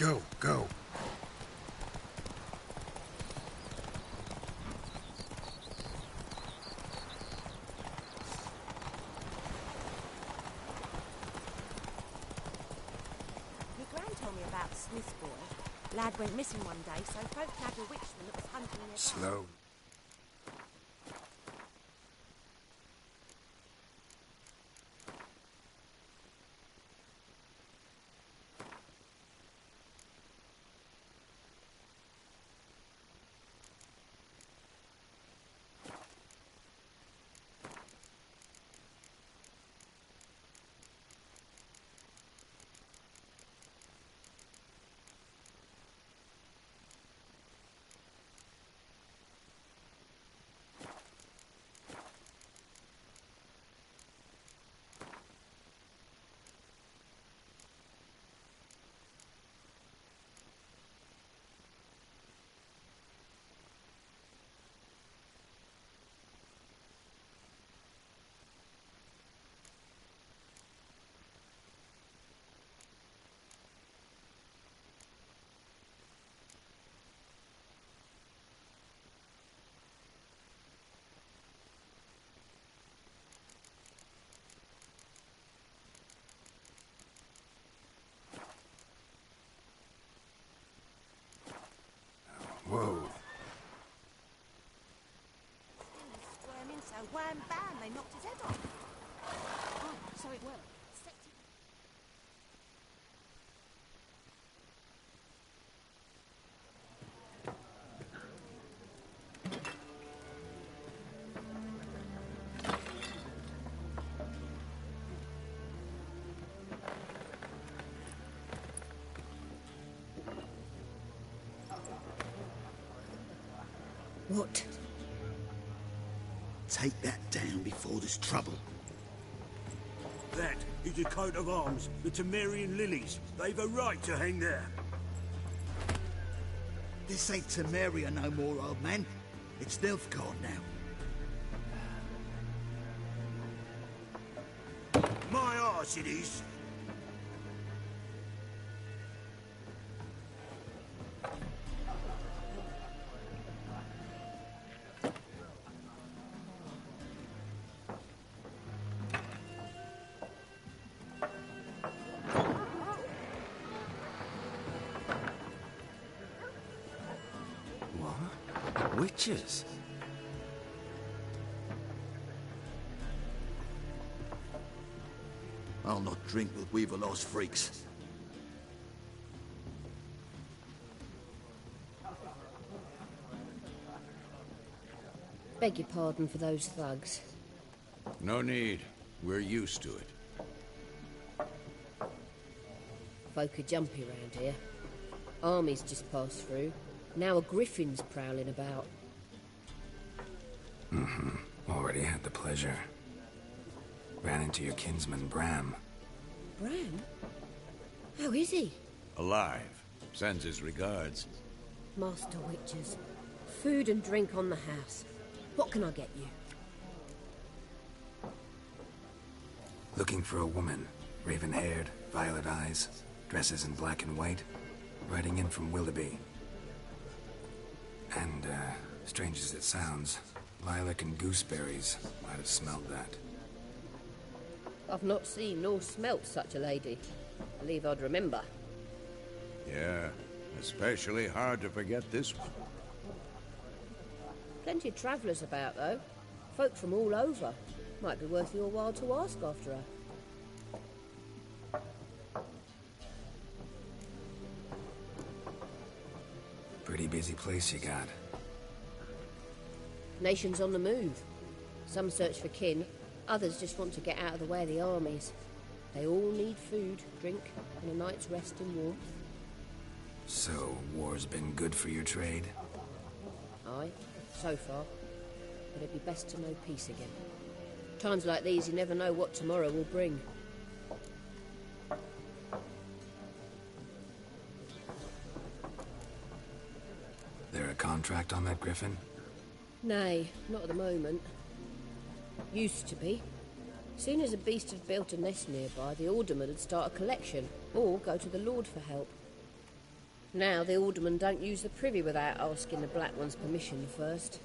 Go, go. Your gran told me about the Smith boy. Lad went missing one day, so folk nabbed a witchman that was hunting nearby. Slow. Whoa. Squirming, so wham bam, they knocked his head off. Oh, so it worked. What? Take that down before there's trouble. That is a coat of arms, the Temerian lilies. They've a right to hang there. This ain't Temeria no more, old man. It's Nilfgaard now. My arse it is. Witches? I'll not drink with Weaverlaw's freaks. Beg your pardon for those thugs. No need. We're used to it. Folk are jumpy round here. Armies just passed through. Now a griffin's prowling about. Already had the pleasure. Ran into your kinsman, Bram. Bram? How is he? Alive. Sends his regards. Master witches. Food and drink on the house. What can I get you? Looking for a woman. Raven-haired, violet eyes, dresses in black and white. Riding in from Willoughby. And, strange as it sounds, lilac and gooseberries might have smelled that. I've not seen nor smelt such a lady. Believe I'd remember. Yeah, especially hard to forget this one. Plenty of travellers about, though. Folk from all over. Might be worth your while to ask after her. Pretty busy place you got. Nations on the move. Some search for kin, others just want to get out of the way of the armies. They all need food, drink, and a night's rest in warmth. So, war's been good for your trade? Aye, so far. But it'd be best to know peace again. Times like these, you never know what tomorrow will bring. There a contract on that griffin? Nay, not at the moment. Used to be. Soon as a beast had built a nest nearby, the alderman would start a collection, or go to the Lord for help. Now the aldermen don't use the privy without asking the Black One's permission first.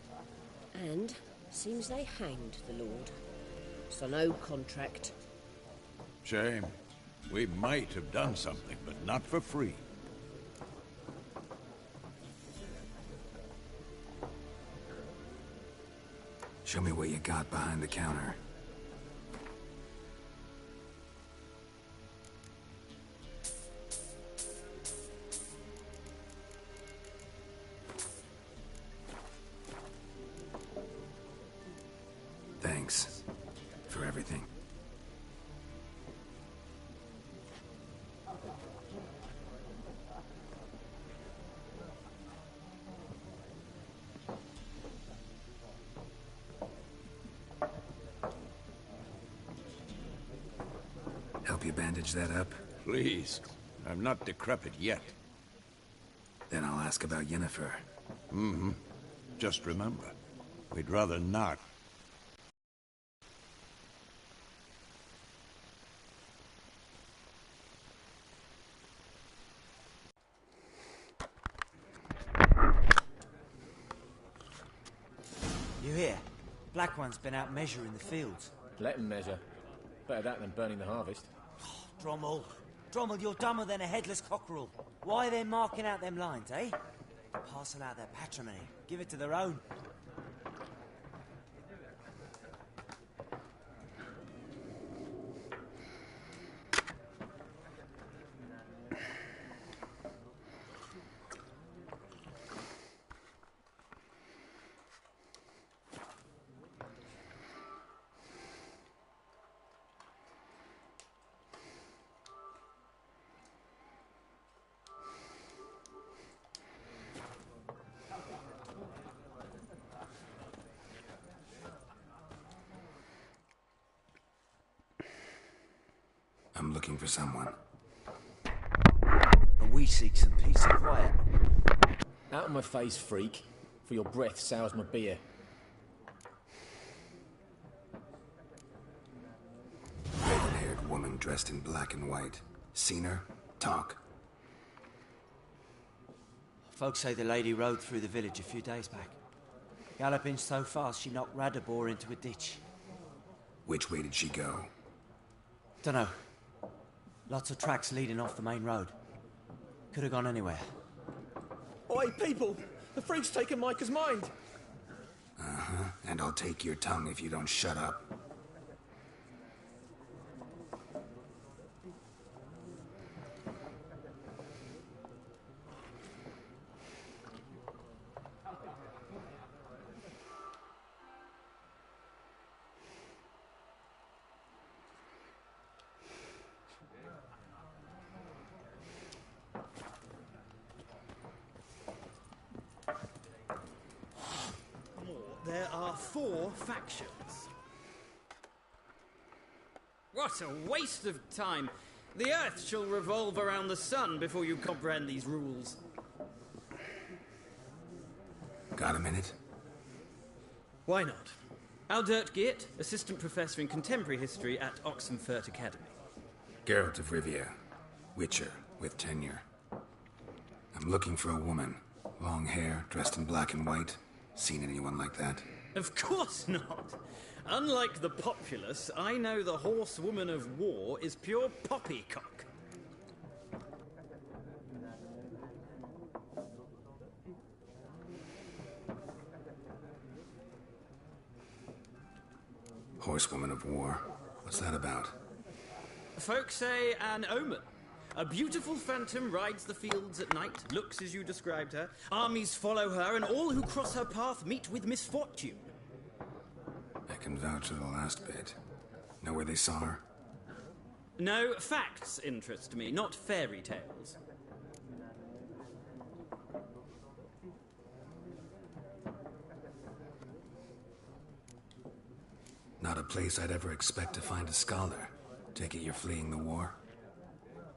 And seems they hanged the Lord. So no contract. Shame. We might have done something, but not for free. Show me what you got behind the counter. Thanks for everything. Help you bandage that up? Please. I'm not decrepit yet. Then I'll ask about Yennefer. Mm-hmm. Just remember, we'd rather not. You hear? Black One's been out measuring the fields. Let him measure. Better that than burning the harvest. Drommel. Drommel, you're dumber than a headless cockerel. Why are they marking out them lines, eh? Parcel out their patrimony. Give it to their own. I'm looking for someone. And we seek some peace and quiet. Out of my face, freak, for your breath sours my beer. Raven-haired woman dressed in black and white. Seen her? Talk. Folks say the lady rode through the village a few days back. Galloping so fast she knocked Radabor into a ditch. Which way did she go? Dunno. Lots of tracks leading off the main road. Could have gone anywhere. Oi, people! The freak's taken Micah's mind! Uh-huh. And I'll take your tongue if you don't shut up. There are 4 factions. What a waste of time. The Earth shall revolve around the sun before you comprehend these rules. Got a minute? Why not? Aldert Geert, Assistant Professor in Contemporary History at Oxenfurt Academy. Geralt of Rivia. Witcher, with tenure. I'm looking for a woman. Long hair, dressed in black and white. Seen anyone like that? Of course not. Unlike the populace, I know the horsewoman of war is pure poppycock. Horsewoman of war. What's that about? Folks say an omen. A beautiful phantom rides the fields at night, looks as you described her. Armies follow her, and all who cross her path meet with misfortune. I can vouch for the last bit. Know where they saw her? No, facts interest me, not fairy tales. Not a place I'd ever expect to find a scholar. Take it you're fleeing the war?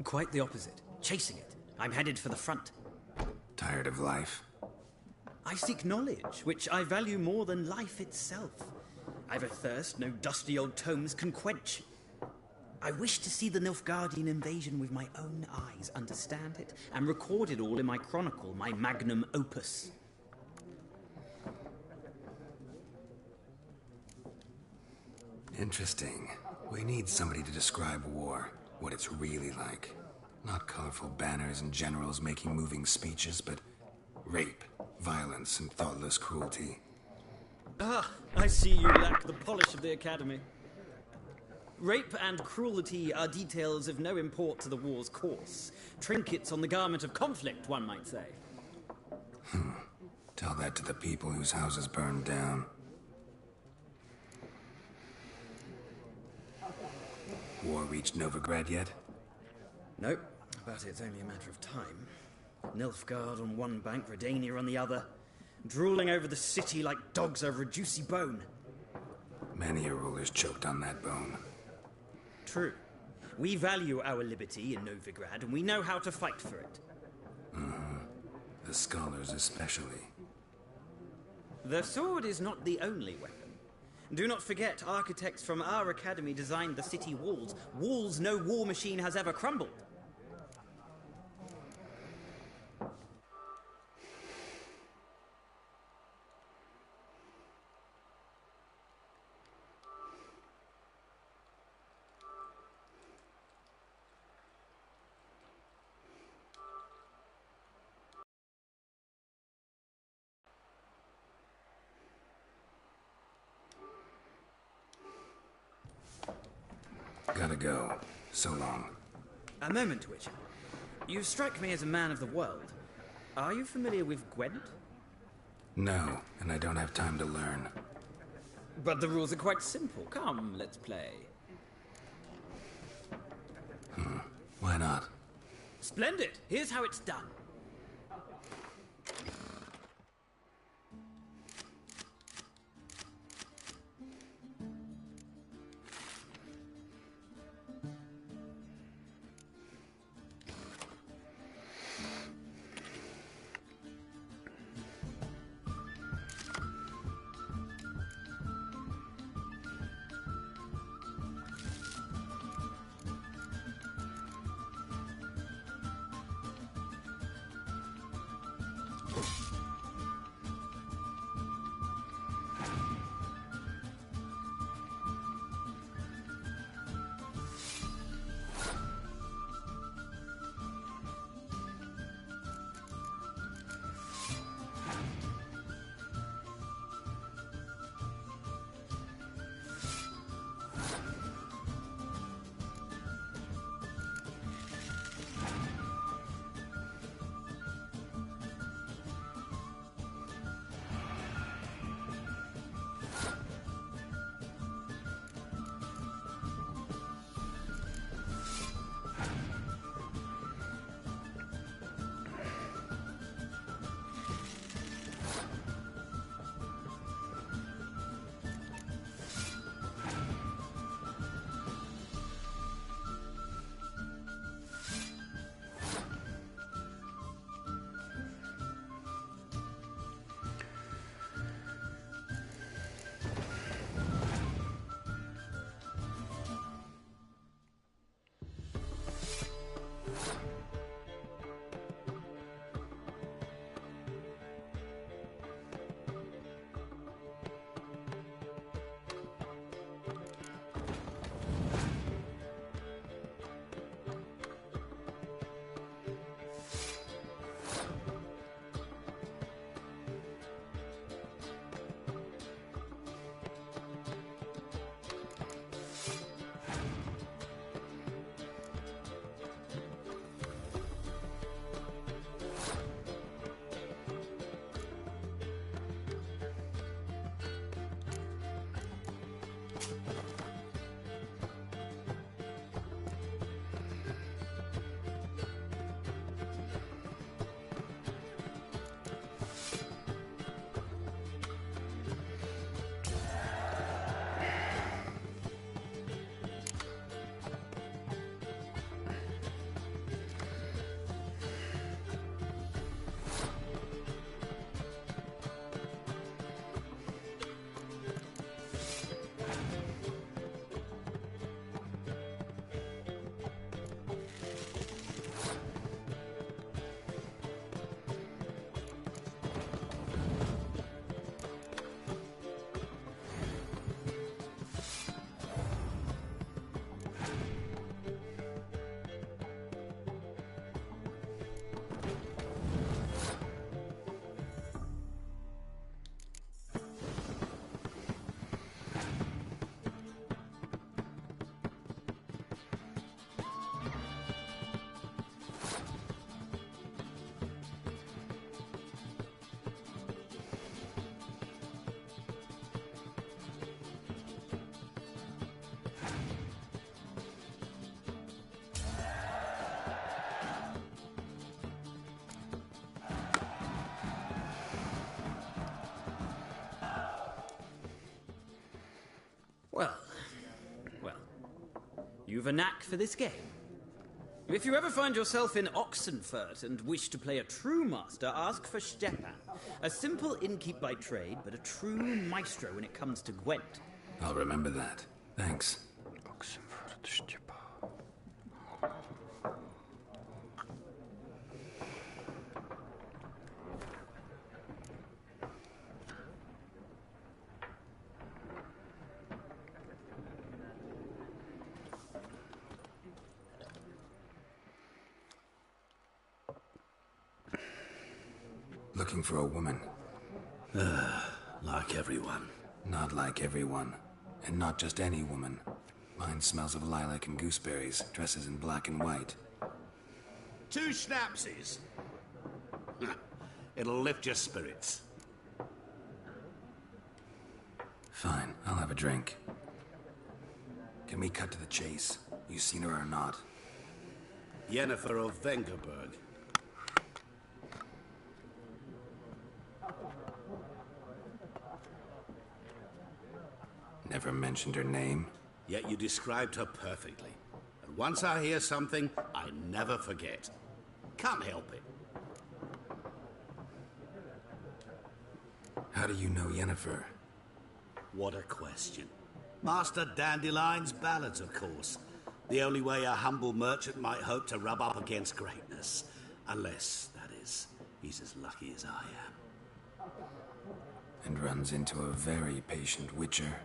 Quite the opposite. Chasing it. I'm headed for the front. Tired of life? I seek knowledge, which I value more than life itself. I've a thirst no dusty old tomes can quench. I wish to see the Nilfgaardian invasion with my own eyes, understand it, and record it all in my chronicle, my magnum opus. Interesting. We need somebody to describe war, what it's really like. Not colorful banners and generals making moving speeches, but rape, violence, and thoughtless cruelty. Ah, I see you lack the polish of the Academy. Rape and cruelty are details of no import to the war's course. Trinkets on the garment of conflict, one might say. Tell that to the people whose houses burned down. War reached Novigrad yet? Nope, but it's only a matter of time. Nilfgaard on one bank, Redania on the other, drooling over the city like dogs over a juicy bone. Many a ruler's choked on that bone. True. We value our liberty in Novigrad, and we know how to fight for it. The scholars especially. The sword is not the only weapon. Do not forget, architects from our academy designed the city walls. Walls no war machine has ever crumbled. Gotta go. So long. A moment, Witcher. You strike me as a man of the world. Are you familiar with Gwent? No, and I don't have time to learn. But the rules are quite simple. Come, let's play. Why not? Splendid! Here's how it's done. You've a knack for this game. If you ever find yourself in Oxenfurt and wish to play a true master, ask for Stepan. A simple innkeep by trade, but a true maestro when it comes to Gwent. I'll remember that. Thanks. Looking for a woman. Like everyone. Not like everyone. And not just any woman. Mine smells of lilac and gooseberries, dresses in black and white. 2 schnapsies. It'll lift your spirits. Fine, I'll have a drink. Can we cut to the chase? You seen her or not? Yennefer of Vengerberg. Never mentioned her name. Yet you described her perfectly. And once I hear something, I never forget. Can't help it. How do you know Yennefer? What a question. Master Dandelion's ballads, of course. The only way a humble merchant might hope to rub up against greatness. Unless, that is, he's as lucky as I am. And runs into a very patient witcher.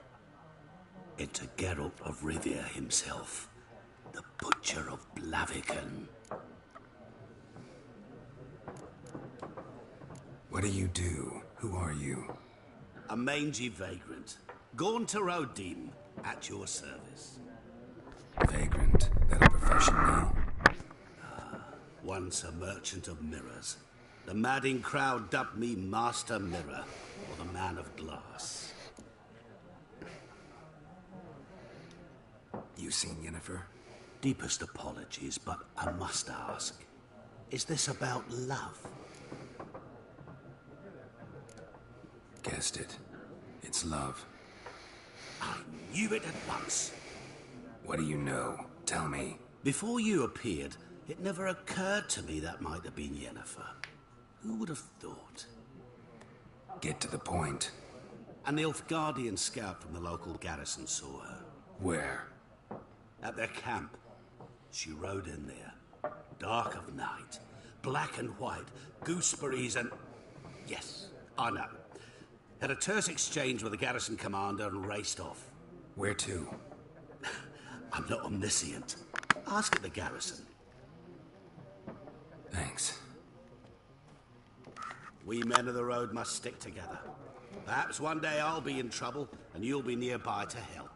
Into Geralt of Rivia himself. The Butcher of Blaviken. What do you do? Who are you? A mangy vagrant. Gone to Rodim, at your service. Vagrant? That a profession now? Once a merchant of mirrors. The madding crowd dubbed me Master Mirror, or the Man of Glass. You seen Yennefer? Deepest apologies, but I must ask. Is this about love? Guessed it. It's love. I knew it at once. What do you know? Tell me. Before you appeared, it never occurred to me that might have been Yennefer. Who would have thought? Get to the point. An Nilfgaardian scout from the local garrison saw her. Where? At their camp. She rode in there. Dark of night. Black and white. Gooseberries and... Yes, I know. Had a terse exchange with the garrison commander and raced off. Where to? I'm not omniscient. Ask at the garrison. Thanks. We men of the road must stick together. Perhaps one day I'll be in trouble and you'll be nearby to help.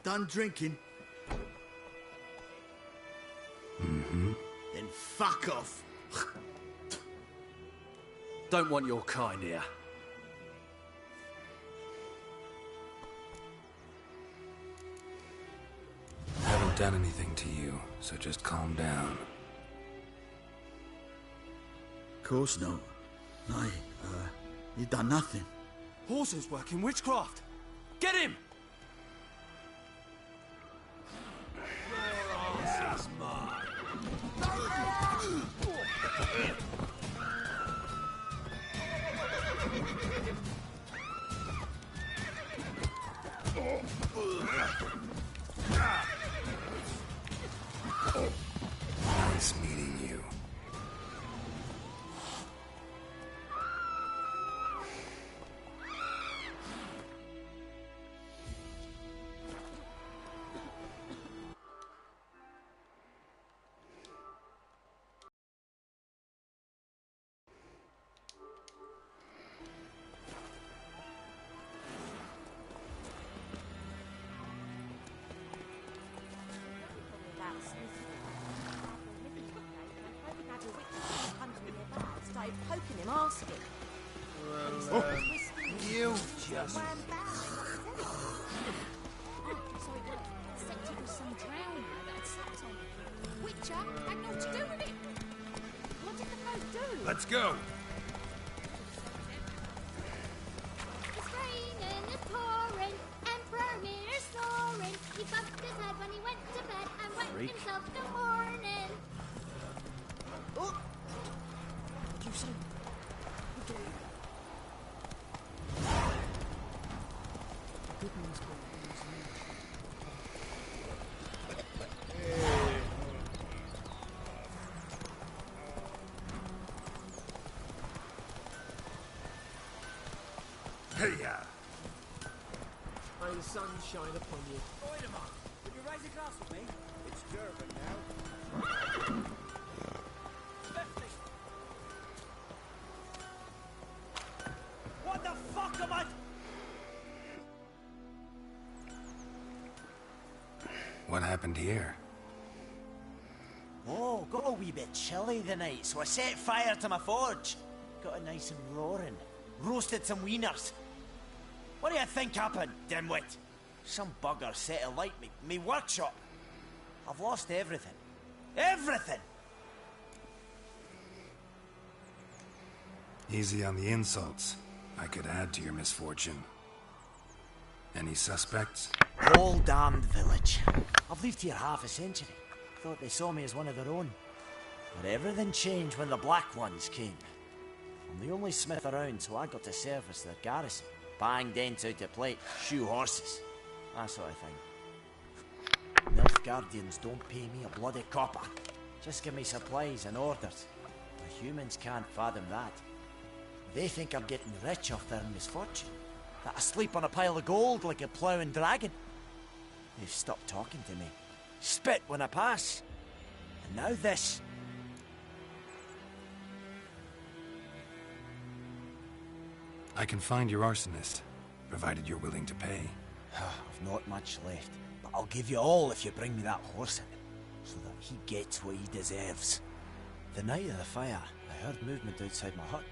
Done drinking? Mm-hmm. Then fuck off. Don't want your kind here. Haven't done anything to you, so just calm down. Of course not. You done nothing. Horses work in witchcraft. Get him! Nice meeting you. Poking him, asking. You just... so it worked, except it was some drowner that had slept on it. Witcher had naught to do with it. What did the folk do? Let's go. It's raining, it's pouring, Emperor Lear's snoring. He bumped his head when he went to bed and wet himself till morning. Oh! What do you say? Okay. Goodman's called. Hey-ya. May the sun shine upon you. Oidemar, would you raise a glass with me? It's Durban now. Lefty! What the fuck am I... What happened here? Oh, got a wee bit chilly the night, so I set fire to my forge. Got it nice and roaring. Roasted some wieners. What do you think happened, dimwit? Some bugger set alight me workshop. I've lost everything. Everything! Easy on the insults. I could add to your misfortune. Any suspects? Whole damned village. I've lived here half a century. Thought they saw me as one of their own. But everything changed when the Black Ones came. I'm the only smith around, so I got to service their garrison. Bang dents out of plate, shoe horses. That sort of thing. Nilfgaardians don't pay me a bloody copper. Just give me supplies and orders. The humans can't fathom that. They think I'm getting rich off their misfortune. That I sleep on a pile of gold like a ploughing dragon. They've stopped talking to me. Spit when I pass. And now this. I can find your arsonist, provided you're willing to pay. I've not much left, but I'll give you all if you bring me that horse in, so that he gets what he deserves. The night of the fire, I heard movement outside my hut.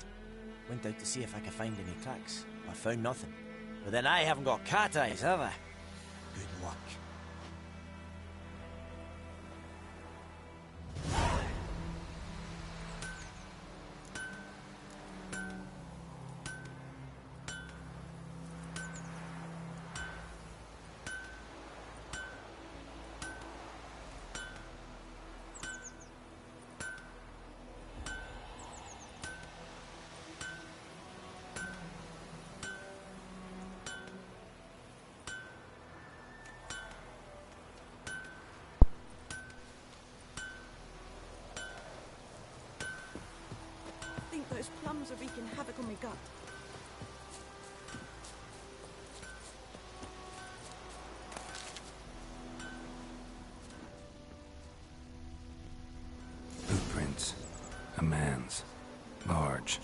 Went out to see if I could find any tracks. I found nothing. But then I haven't got cat eyes, have I? Good luck. I think those plums are wreaking havoc on my gut. Footprints. A man's. Large.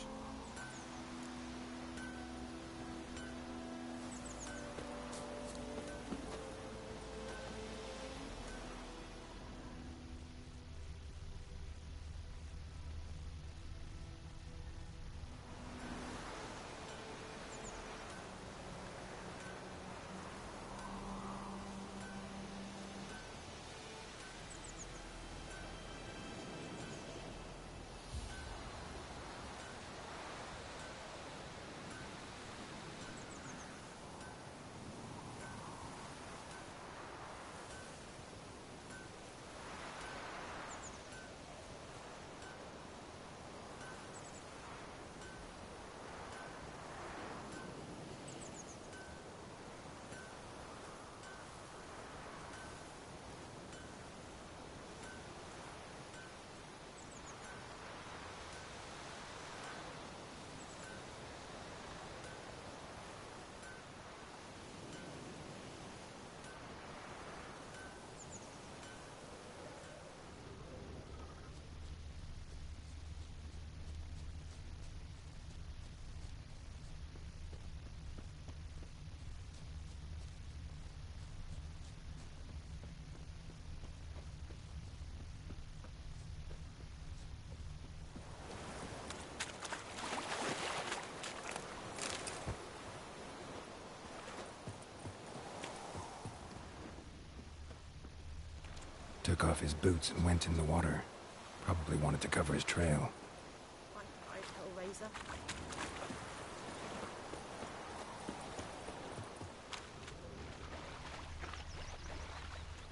Took off his boots and went in the water. Probably wanted to cover his trail. Right, Hellraiser.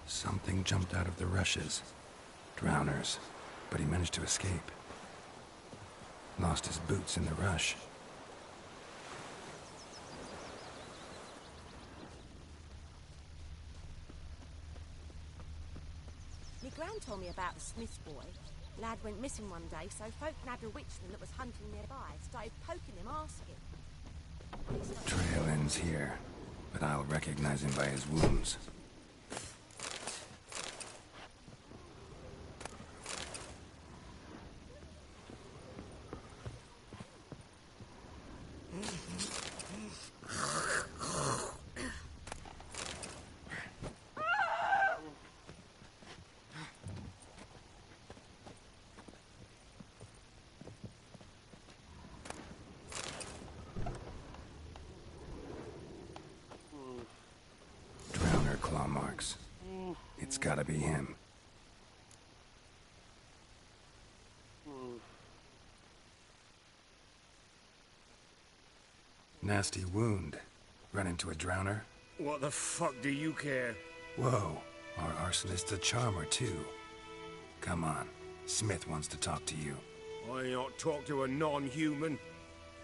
Something jumped out of the rushes. Drowners. But he managed to escape. Lost his boots in the rush. My gran told me about the Smith's boy. Lad went missing one day, so folk nabbed a witchman that was hunting nearby. Started poking him, asking. Trail ends here, but I'll recognize him by his wounds. Claw marks. It's gotta be him. Nasty wound. Run into a drowner? What the fuck do you care? Whoa, our arsonist's a charmer too. Come on, Smith wants to talk to you. I ain't not talk to a non-human.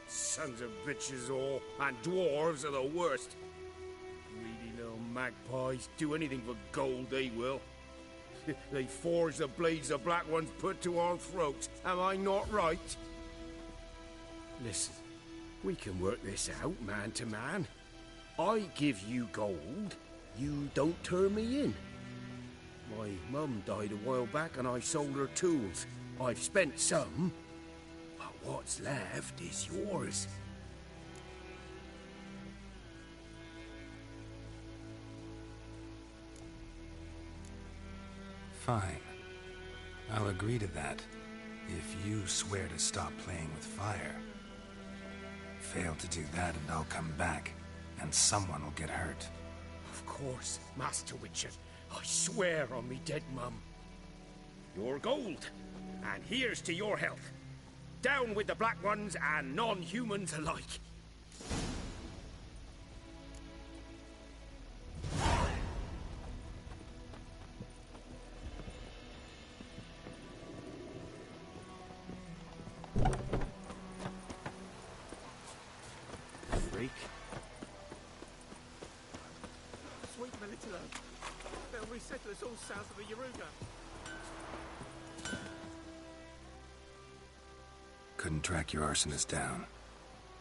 Sons of bitches all, and dwarves are the worst. Greedy little magpies do anything for gold, they will. They forge the blades the Black Ones put to our throats. Am I not right? Listen, we can work this out man to man. I give you gold, you don't turn me in. My mum died a while back and I sold her tools. I've spent some, but what's left is yours. Fine. I'll agree to that, if you swear to stop playing with fire. Fail to do that and I'll come back, and someone will get hurt. Of course, Master Witcher. I swear on me dead mum. Your gold, and here's to your health. Down with the Black Ones and non-humans alike. Freak. Sweet Melitilo. They'll resettle us all south of the Yaruga. Couldn't track your arsonist down.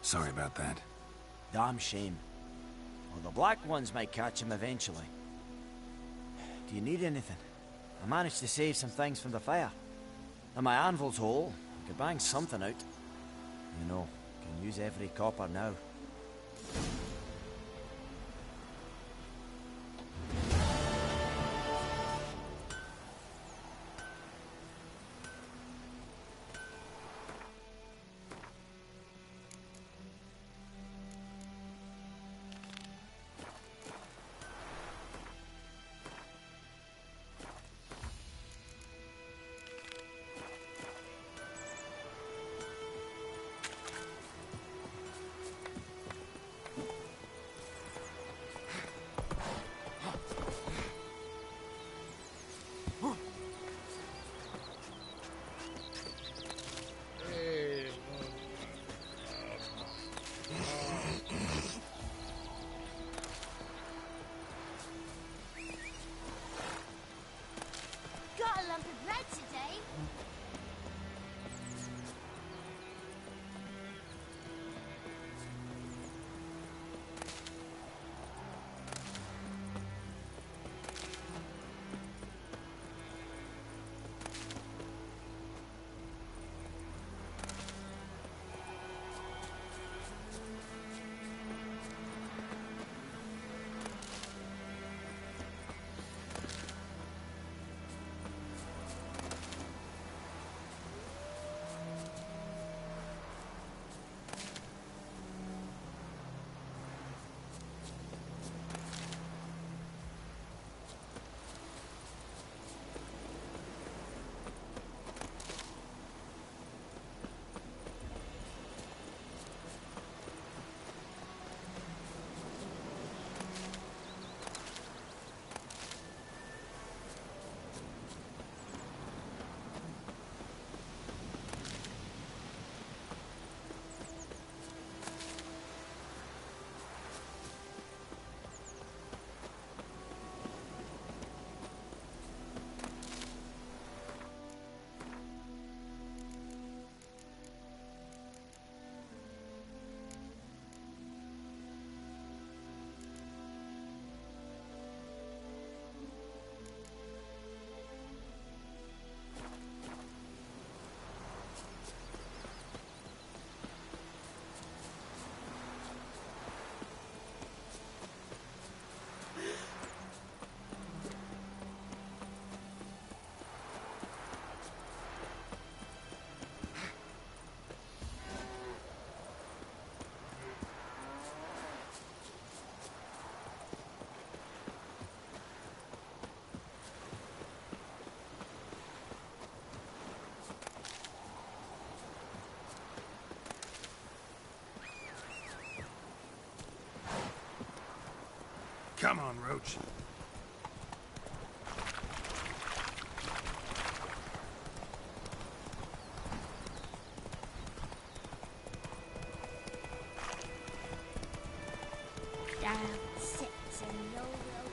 Sorry about that. Damn shame. Well, the Black Ones might catch him eventually. Do you need anything? I managed to save some things from the fire. And my anvil's whole. I could bang something out. You know, can use every copper now. Come on, Roach. Down, sits, and no will.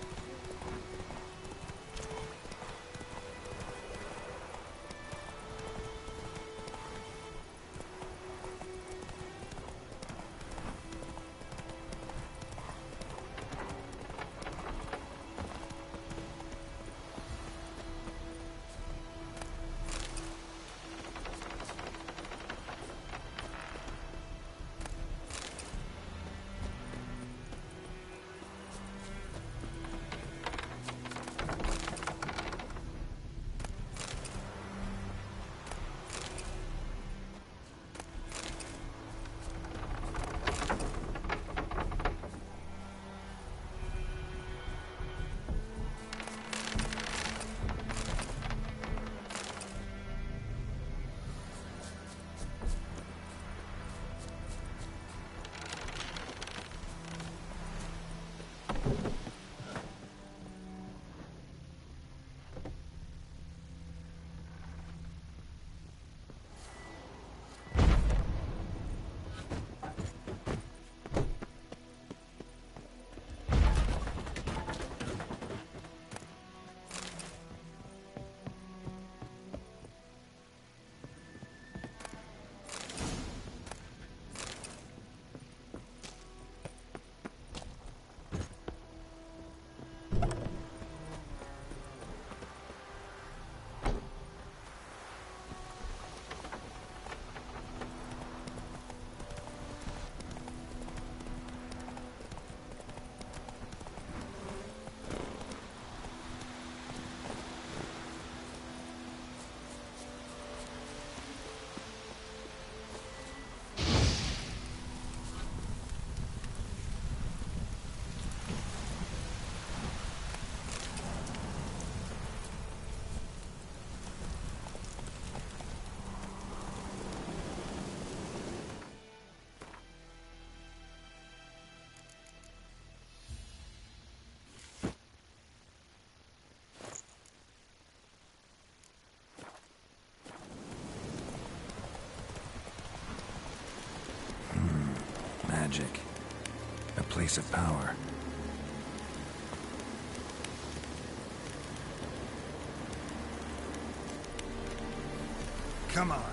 Magic. A place of power. Come on.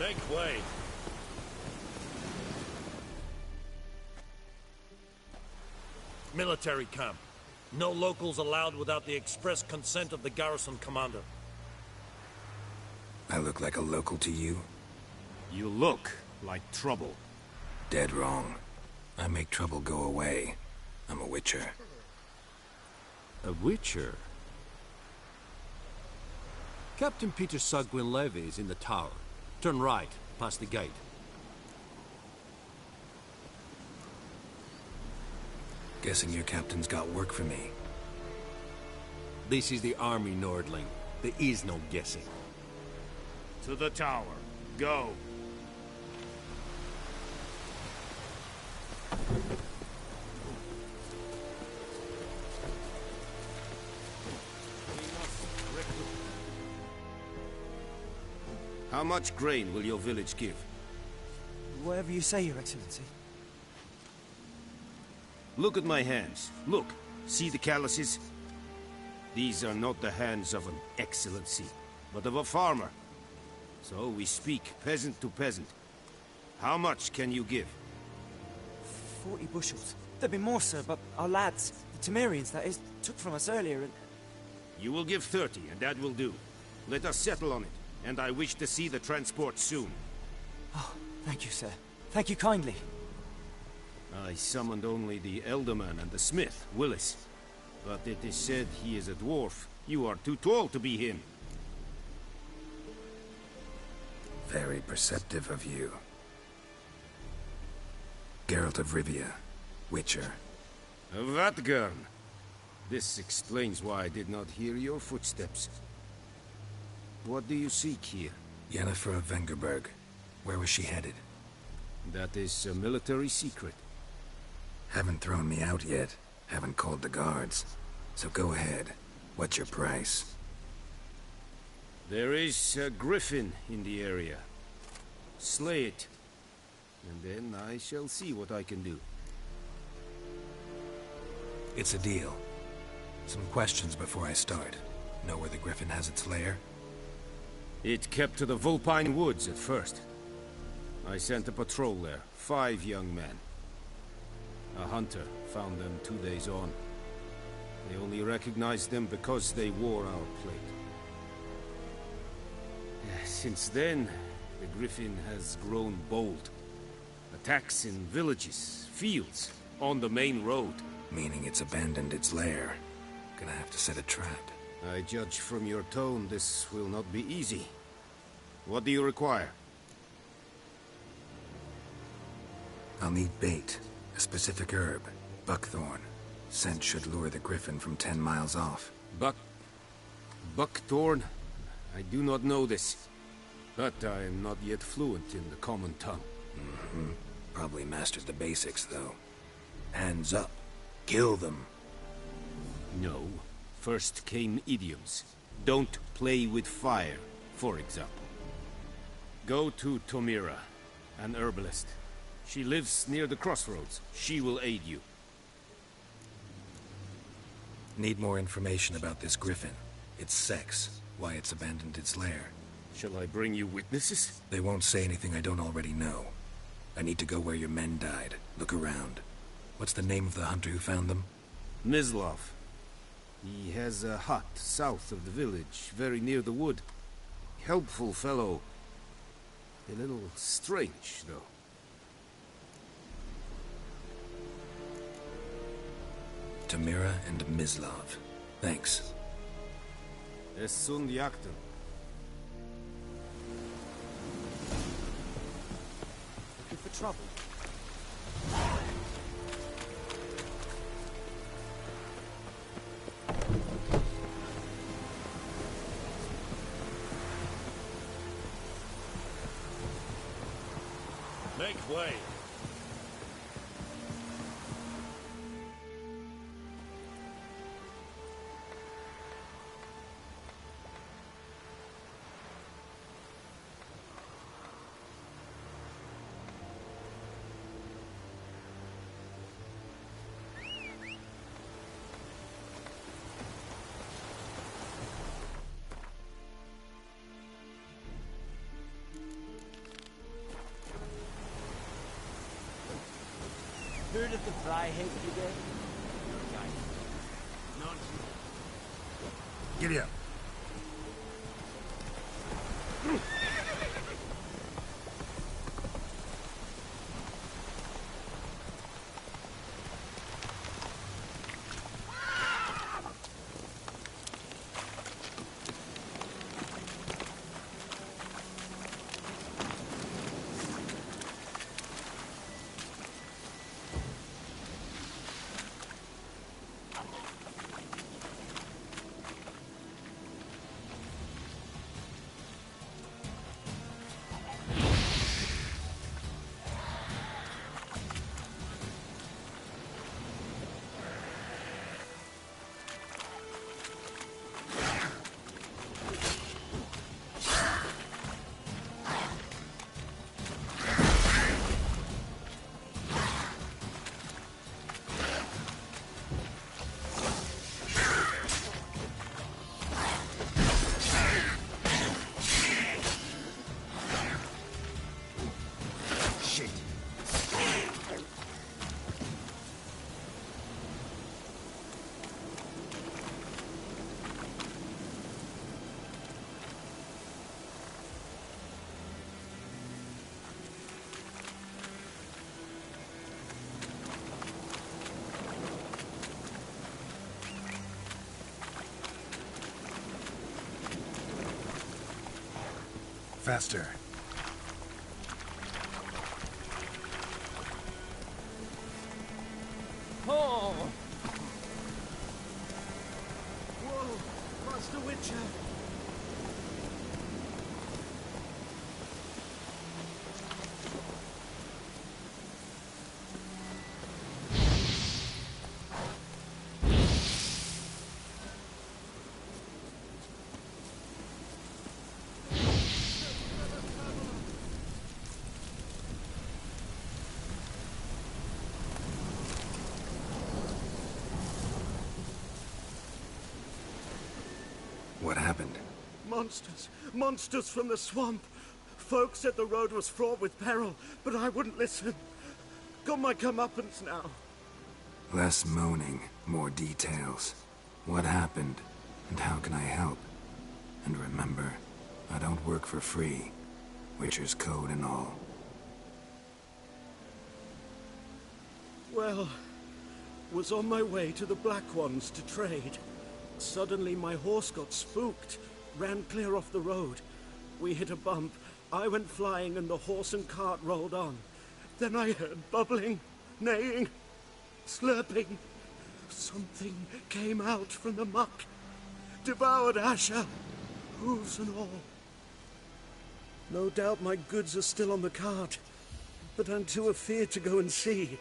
Make way. Military camp. No locals allowed without the express consent of the garrison commander. I look like a local to you? You look like trouble. Dead wrong. I make trouble go away. I'm a witcher. A witcher? Captain Peter Sugwin Levy is in the tower. Turn right, past the gate. Guessing your captain's got work for me. This is the army, Nordling. There is no guessing. To the tower. Go. How much grain will your village give? Whatever you say, Your Excellency. Look at my hands. Look. See the calluses? These are not the hands of an excellency, but of a farmer. So we speak peasant to peasant. How much can you give? 40 bushels. There'd be more, sir, but our lads, the Temerians, that is, took from us earlier and... You will give 30, and that will do. Let us settle on it, and I wish to see the transport soon. Oh, thank you, sir. Thank you kindly. I summoned only the Elderman and the smith, Willis. But it is said he is a dwarf. You are too tall to be him. Very perceptive of you. Geralt of Rivia, Witcher. Vatgern. This explains why I did not hear your footsteps. What do you seek here? Yennefer of Vengerberg. Where was she headed? That is a military secret. Haven't thrown me out yet. Haven't called the guards. So go ahead. What's your price? There is a griffin in the area. Slay it. And then I shall see what I can do. It's a deal. Some questions before I start. Know where the griffin has its lair? It kept to the Vulpine Woods at first. I sent a patrol there, 5 young men. A hunter found them 2 days on. They only recognized them because they wore our plate. Since then, the griffin has grown bold. Attacks in villages, fields, on the main road. Meaning it's abandoned its lair. Gonna have to set a trap. I judge from your tone this will not be easy. What do you require? I'll need bait. A specific herb. Buckthorn. Scent should lure the griffin from 10 miles off. Buckthorn? I do not know this. But I am not yet fluent in the common tongue. Mm-hmm. Probably mastered the basics, though. Hands up. Kill them. No. First came idioms. Don't play with fire, for example. Go to Tomira, an herbalist. She lives near the crossroads. She will aid you. Need more information about this griffin. Its sex, why it's abandoned its lair. Shall I bring you witnesses? They won't say anything I don't already know. I need to go where your men died. Look around. What's the name of the hunter who found them? Mislav. He has a hut south of the village, very near the wood. Helpful fellow. A little strange, though. Tamira and Mislav. Thanks. Es sunt jakten. Looking for trouble. Make way. heard of the Fryhead today? Okay. Nonsense. Giddy up. Faster. Oh! Whoa! Master Witcher! What happened? Monsters! Monsters from the swamp! Folk said the road was fraught with peril, but I wouldn't listen. Got my comeuppance now. Less moaning, more details. What happened, and how can I help? And remember, I don't work for free. Witcher's code and all. Well, was on my way to the Black Ones to trade. Suddenly my horse got spooked, ran clear off the road. We hit a bump, I went flying and the horse and cart rolled on. Then I heard bubbling, neighing, slurping. Something came out from the muck, devoured Asher, hooves and all. No doubt my goods are still on the cart, but I'm too afeard to go and see.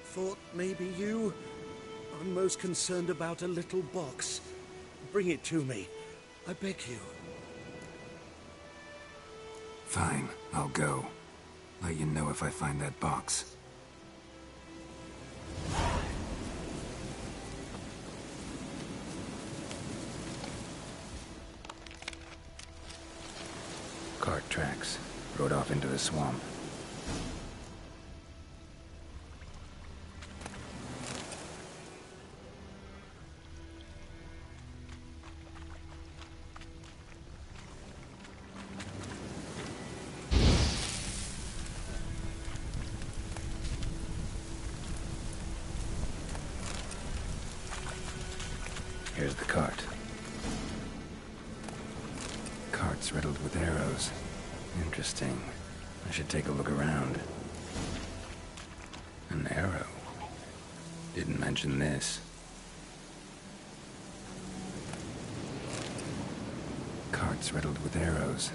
Thought maybe you... I'm most concerned about a little box. Bring it to me. I beg you. Fine, I'll go. Let you know if I find that box. Cart tracks. Rode off into the swamp. Here's the cart. Cart's riddled with arrows. Interesting. I should take a look around. An arrow. Didn't mention this. Cart's riddled with arrows.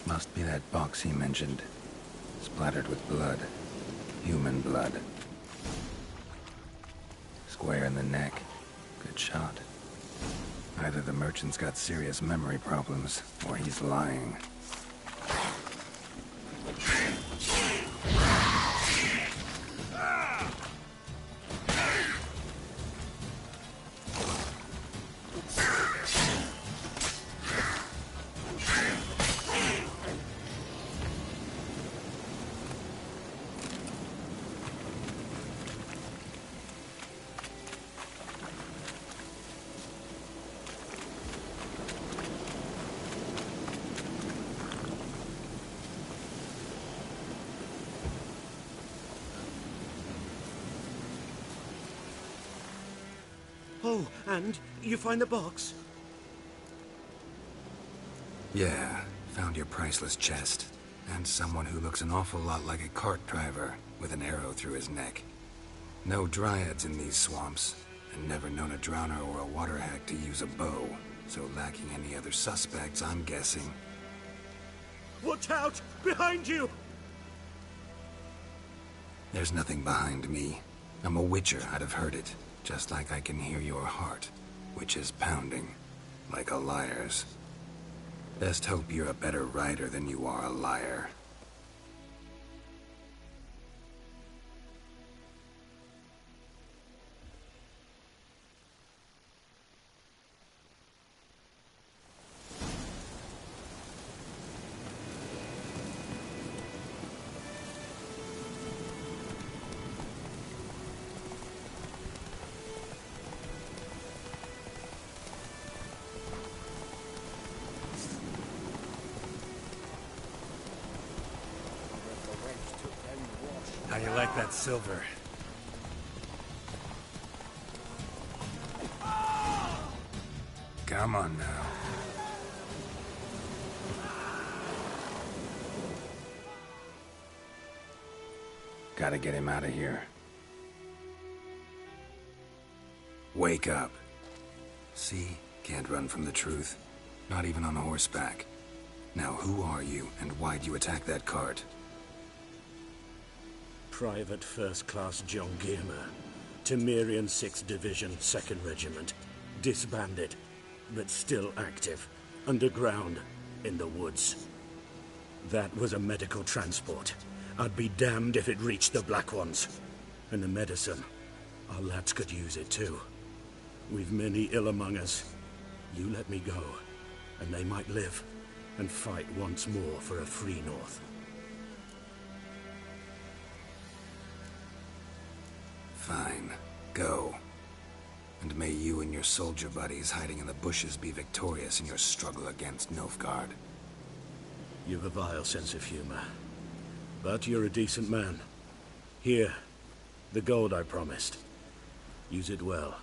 Must be that box he mentioned. Splattered with blood. Human blood. Square in the neck. Good shot. Either the merchant's got serious memory problems, or he's lying. Oh, and you find the box? Yeah, found your priceless chest. And someone who looks an awful lot like a cart driver with an arrow through his neck. No dryads in these swamps, and never known a drowner or a water hack to use a bow. So lacking any other suspects, I'm guessing. Watch out! Behind you! There's nothing behind me. I'm a witcher, I'd have heard it. Just like I can hear your heart, which is pounding, like a liar's. Best hope you're a better writer than you are a liar. How you like that silver? Come on now. Gotta get him out of here. Wake up. See? Can't run from the truth. Not even on horseback. Now who are you, and why'd you attack that cart? Private First Class John Giermer, Temerian 6th Division, 2nd Regiment. Disbanded, but still active. Underground, in the woods. That was a medical transport. I'd be damned if it reached the Black Ones. And the medicine, our lads could use it too. We've many ill among us. You let me go, and they might live, and fight once more for a free North. Fine. Go. And may you and your soldier buddies hiding in the bushes be victorious in your struggle against Nilfgaard. You've a vile sense of humor. But you're a decent man. Here, the gold I promised. Use it well.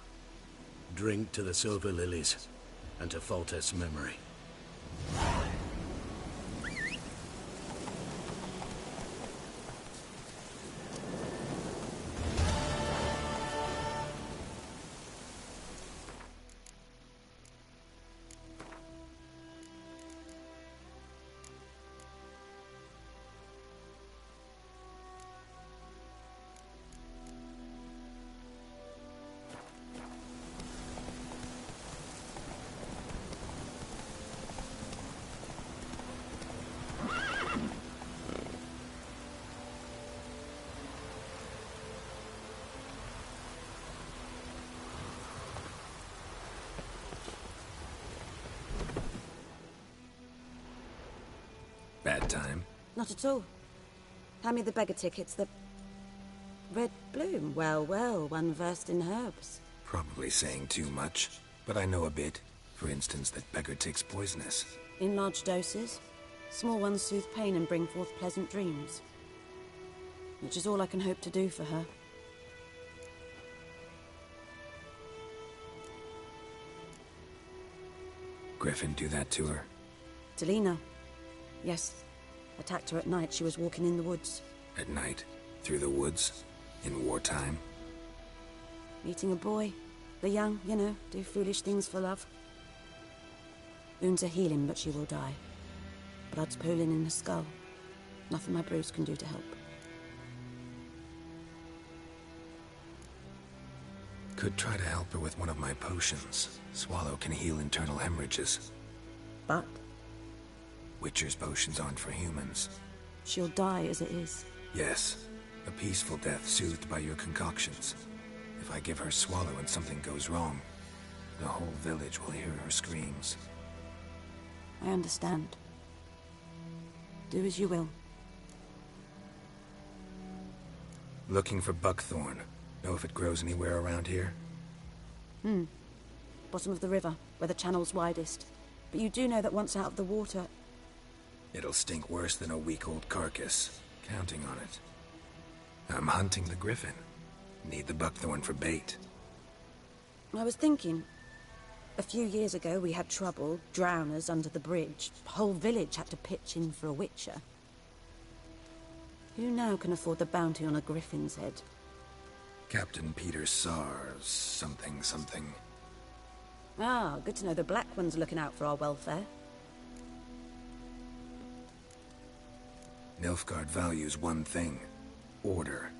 Drink to the silver lilies, and to Foltest's memory. Bad time? Not at all. Hand me the beggar tickets, the... Red bloom. Well, well, one versed in herbs. Probably saying too much, but I know a bit. For instance, that beggar tick's poisonous. In large doses. Small ones soothe pain and bring forth pleasant dreams. Which is all I can hope to do for her. Griffin do that to her? Delina. Yes. Attacked her at night. She was walking in the woods. At night? Through the woods? In wartime? Meeting a boy. The young, you know, do foolish things for love. Wounds are healing, but she will die. Blood's pooling in her skull. Nothing my brews can do to help. Could try to help her with one of my potions. Swallow can heal internal hemorrhages. But? Witcher's potions aren't for humans. She'll die as it is. Yes. A peaceful death soothed by your concoctions. If I give her Swallow and something goes wrong, the whole village will hear her screams. I understand. Do as you will. Looking for buckthorn. Know if it grows anywhere around here? Bottom of the river, where the channel's widest. But you do know that once out of the water... It'll stink worse than a week-old carcass. Counting on it. I'm hunting the griffin. Need the buckthorn for bait. I was thinking, a few years ago we had trouble, drowners under the bridge. Whole village had to pitch in for a witcher. Who now can afford the bounty on a griffin's head? Captain Peter Sars, something. Ah, good to know the Black One's looking out for our welfare. Nilfgaard values one thing. Order.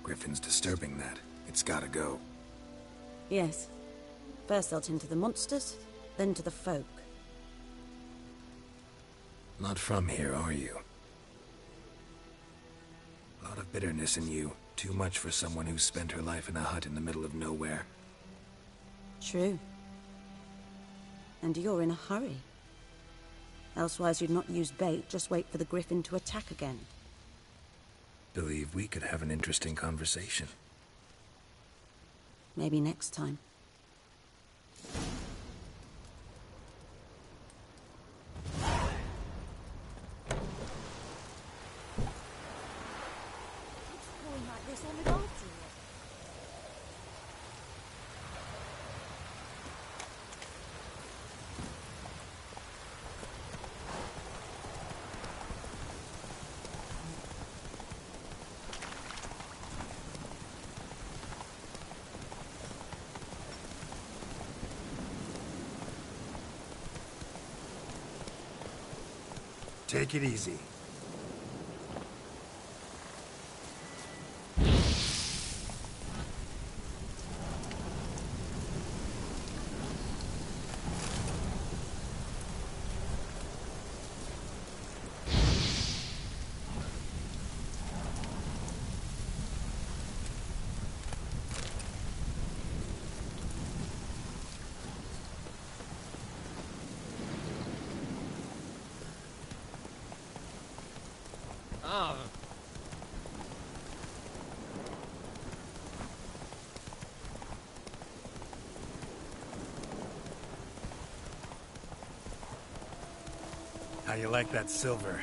Griffin's disturbing that. It's gotta go. Yes. First they'll tend to the monsters, then to the folk. Not from here, are you? A lot of bitterness in you. Too much for someone who's spent her life in a hut in the middle of nowhere. True. And you're in a hurry. Elsewise you'd not use bait, just wait for the griffin to attack again. Believe we could have an interesting conversation. Maybe next time. Take it easy. How you like that silver?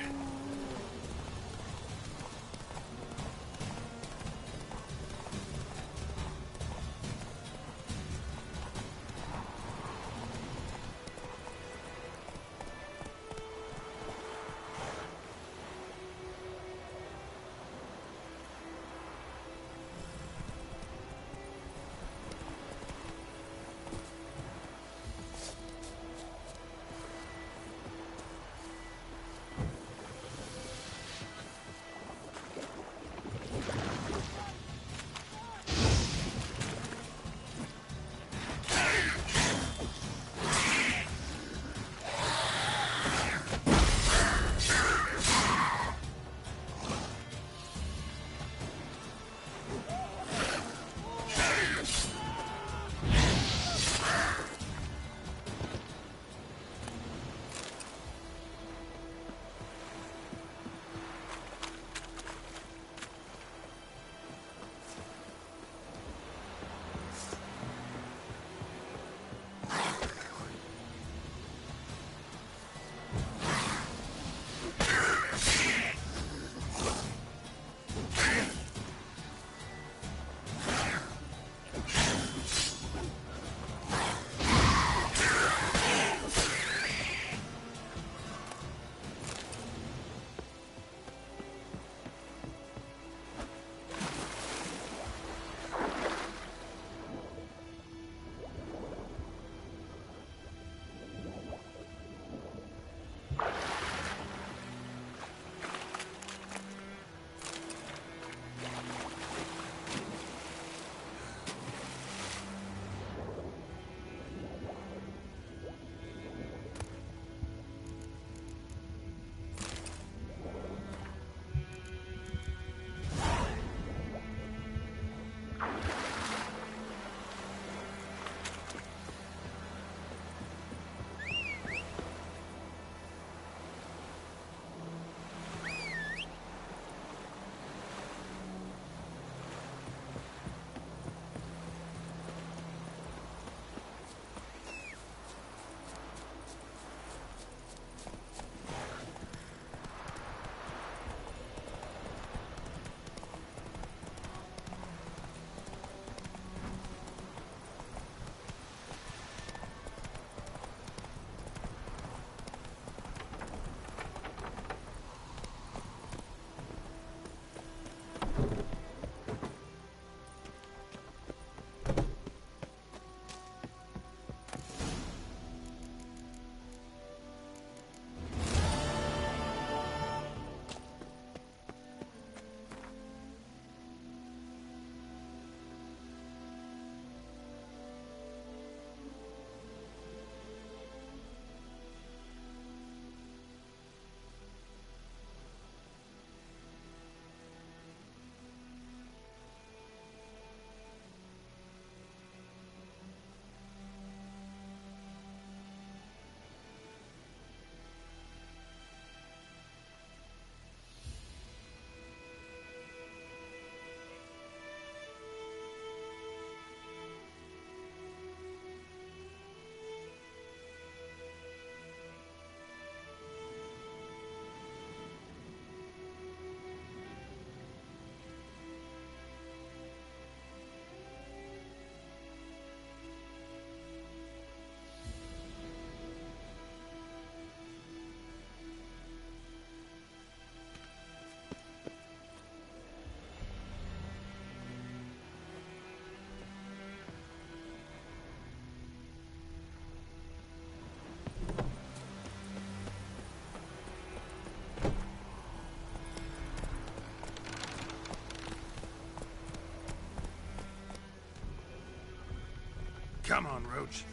Come on, Roach.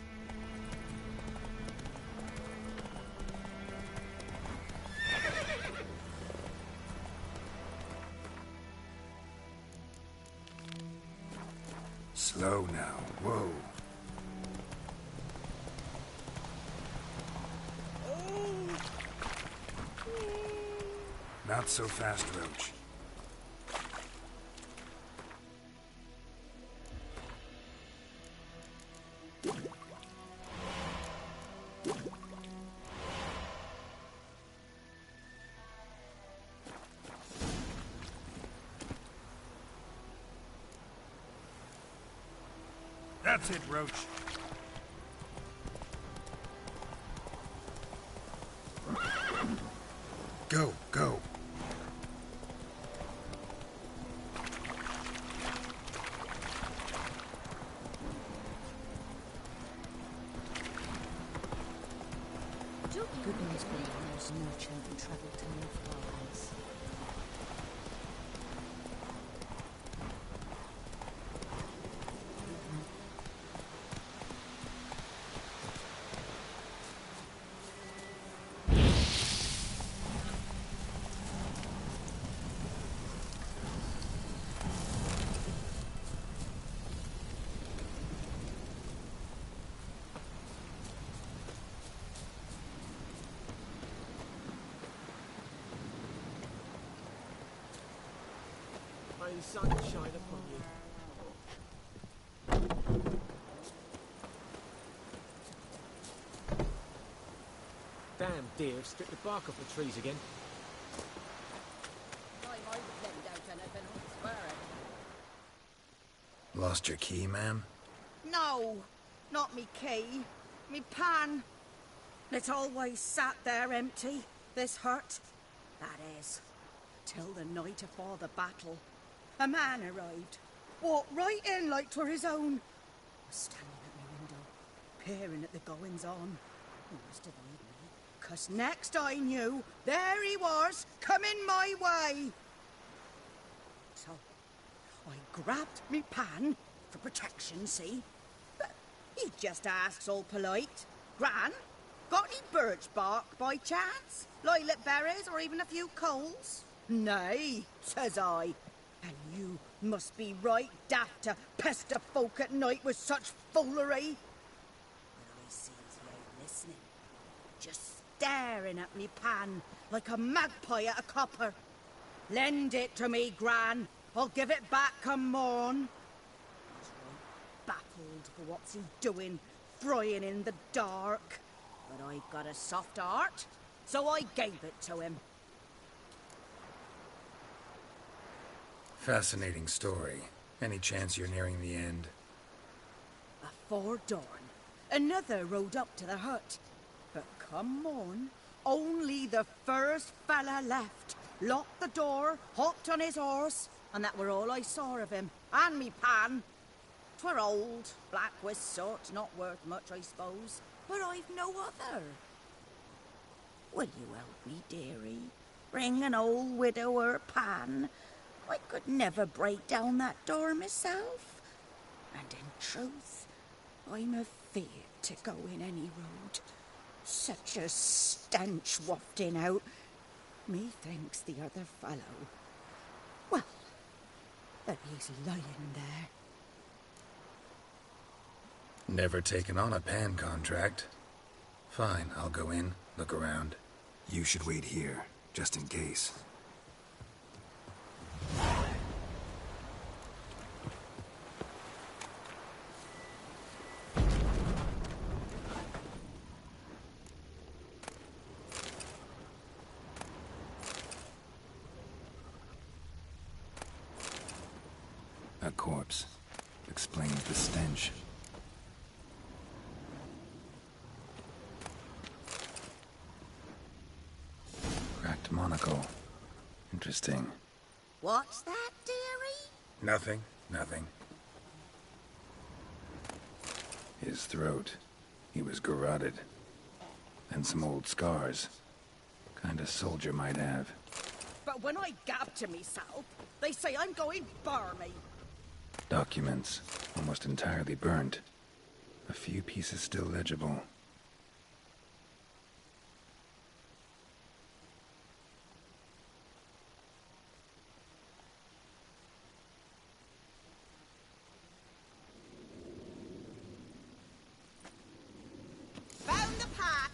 Slow now. Whoa. Not so fast, Roach. That's it, Roach. Go, go. Good news, there's no chance to travel to North Wales. May the sun shine upon you. Damn deer, stripped the bark off the trees again. Lost your key, ma'am? No, not me key. Me pan. It's always sat there empty, this hut. That is, till the night afore the battle. A man arrived, walked right in like 'twere his own. Was standing at my window, peering at the goings-on. He must have eyed me, 'cause next I knew, there he was, coming my way. So, I grabbed me pan, for protection, see? But he just asks all polite, Gran, got any birch bark by chance? Lilac berries or even a few coals? Nay, says I. And you must be right daft to pester folk at night with such foolery. But I sees he ain't listening, just staring at me pan like a magpie at a copper. Lend it to me, Gran. I'll give it back come morn. He's right baffled for what's he doing, frying in the dark. But I got a soft heart, so I gave it to him. Fascinating story. Any chance you're nearing the end? Afore dawn, another rode up to the hut. But come morn, only the first fella left. Locked the door, hopped on his horse, and that were all I saw of him. And me pan. 'Twere old, black with soot, not worth much, I suppose. But I've no other. Will you help me, dearie? Bring an old widower pan. I could never break down that door myself. And in truth, I'm afeard to go in any road. Such a stench wafting out. Methinks the other fellow, well, that he's lying there. Never taken on a pan contract. Fine, I'll go in, look around. You should wait here, just in case. A corpse. Explains the stench. Cracked monocle. Interesting. What's that, dearie? Nothing, nothing. His throat. He was garroted. And some old scars. Kind of soldier might have. But when I gab to myself, they say I'm going barmy. Documents. Almost entirely burnt. A few pieces still legible. Found the pot!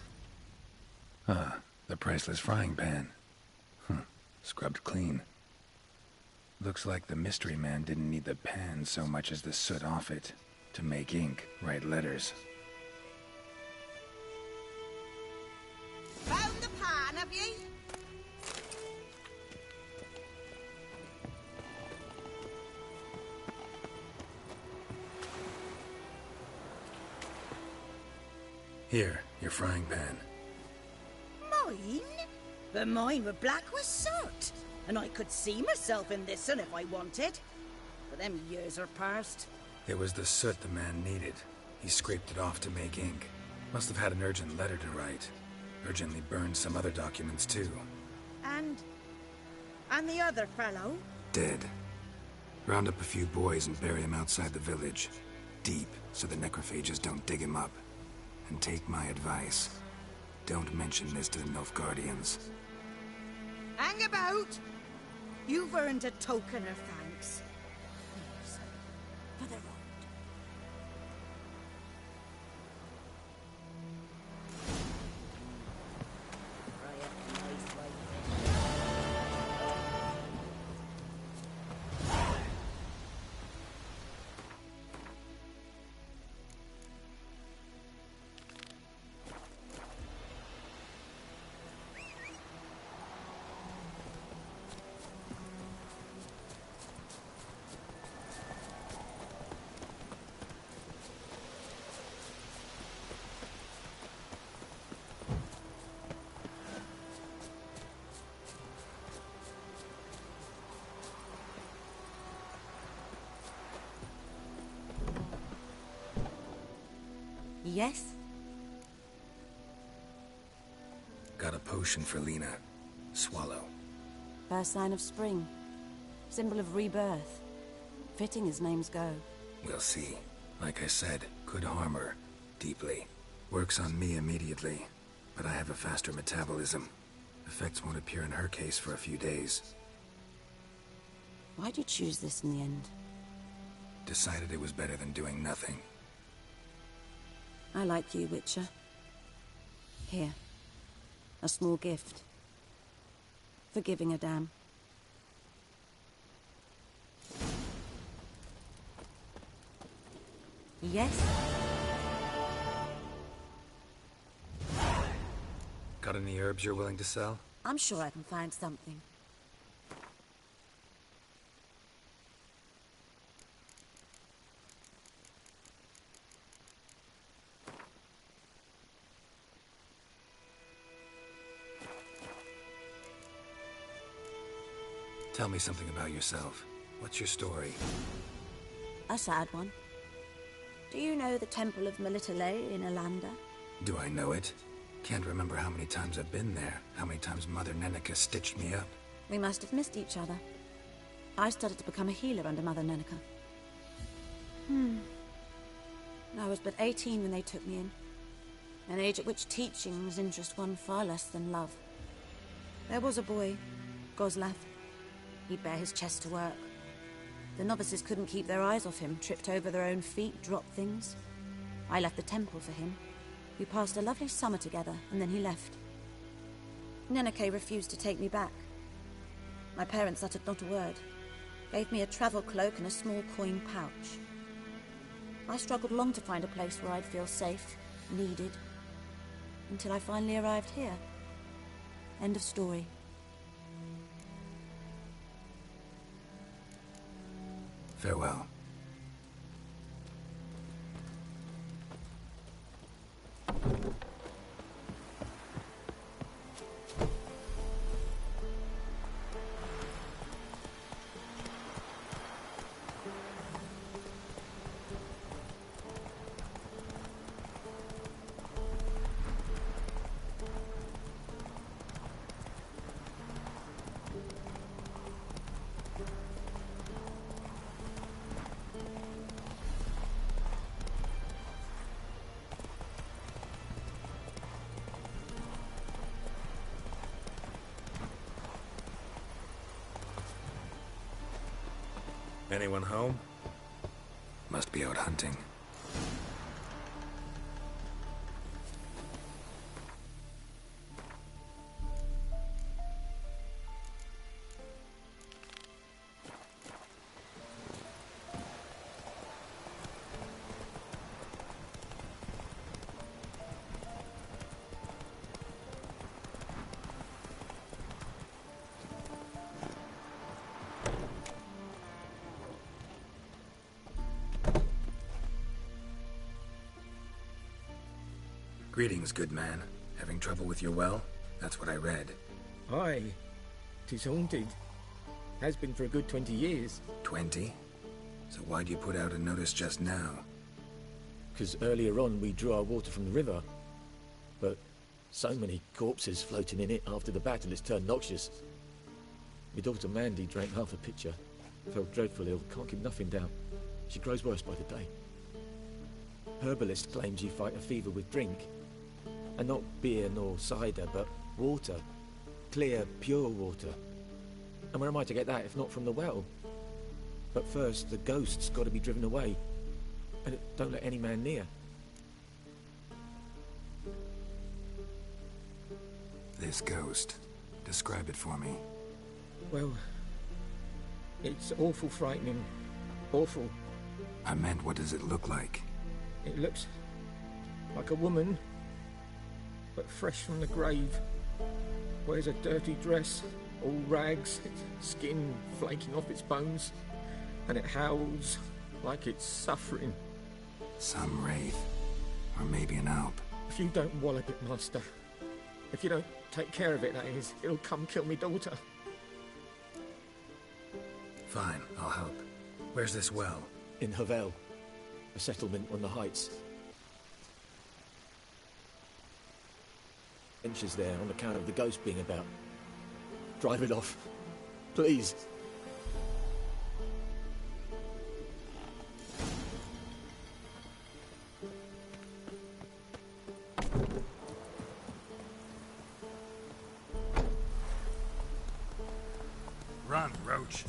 Ah, the priceless frying pan. Scrubbed clean. Looks like the mystery man didn't need the pan so much as the soot off it to make ink, write letters. Found the pan, have ye? Here, your frying pan. Mine? But mine were black with soot. And I could see myself in this one if I wanted. But them years are past. It was the soot the man needed. He scraped it off to make ink. Must have had an urgent letter to write. Urgently burned some other documents too. And the other fellow? Dead. Round up a few boys and bury him outside the village. Deep, so the necrophages don't dig him up. And take my advice. Don't mention this to the Nilfgaardians. Hang about! You've earned a token of thanks. Here's for the road. Yes? Got a potion for Lena. Swallow. First sign of spring. Symbol of rebirth. Fitting as names go. We'll see. Like I said, could harm her. Deeply. Works on me immediately. But I have a faster metabolism. Effects won't appear in her case for a few days. Why'd you choose this in the end? Decided it was better than doing nothing. I like you, Witcher. Here. A small gift. For giving a damn. Yes? Got any herbs you're willing to sell? I'm sure I can find something. Tell me something about yourself. What's your story? A sad one. Do you know the Temple of Melitele in Alanda? Do I know it? Can't remember how many times I've been there, how many times Mother Neneka stitched me up. We must have missed each other. I started to become a healer under Mother Neneka. I was but 18 when they took me in. An age at which teaching was interest one far less than love. There was a boy, Goslav. He'd bare his chest to work. The novices couldn't keep their eyes off him, tripped over their own feet, dropped things. I left the temple for him. We passed a lovely summer together, and then he left. Neneke refused to take me back. My parents uttered not a word. Gave me a travel cloak and a small coin pouch. I struggled long to find a place where I'd feel safe, needed, until I finally arrived here. End of story. Farewell. Anyone home? Must be out hunting. Greetings, good man. Having trouble with your well? That's what I read. Aye. 'Tis haunted. Has been for a good 20 years. 20? So why'd you put out a notice just now? Because earlier on we drew our water from the river. But so many corpses floating in it after the battle it's turned noxious. My daughter Mandy drank half a pitcher. Fell dreadful ill, can't keep nothing down. She grows worse by the day. Herbalist claims you fight a fever with drink. And not beer nor cider, but water. Clear, pure water. And where am I to get that if not from the well? But first, the ghost's got to be driven away. And don't let any man near. This ghost. Describe it for me. Well, it's awful frightening. Awful. I meant, what does it look like? It looks like a woman, but fresh from the grave. Wears a dirty dress, all rags, its skin flaking off its bones, and it howls like it's suffering. Some wraith, or maybe an alp. If you don't wallop it, master, if you don't take care of it, that is, it'll come kill me daughter. Fine, I'll help. Where's this well? In Havel, a settlement on the heights. Benches there on account of the ghost being about. Drive it off, please. Run, Roach.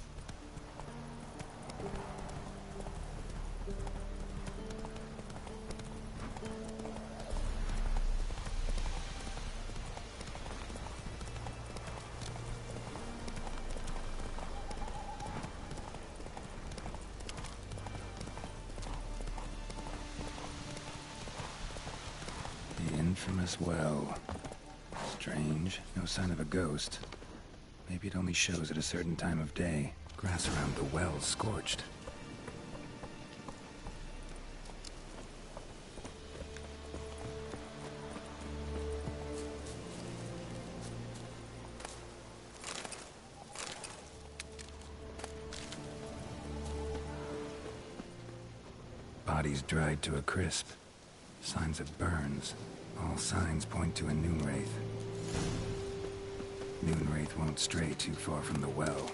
Infamous well. Strange. No sign of a ghost. Maybe it only shows at a certain time of day. Grass around the well scorched. Bodies dried to a crisp. Signs of burns. All signs point to a Noonwraith. Noonwraith won't stray too far from the well.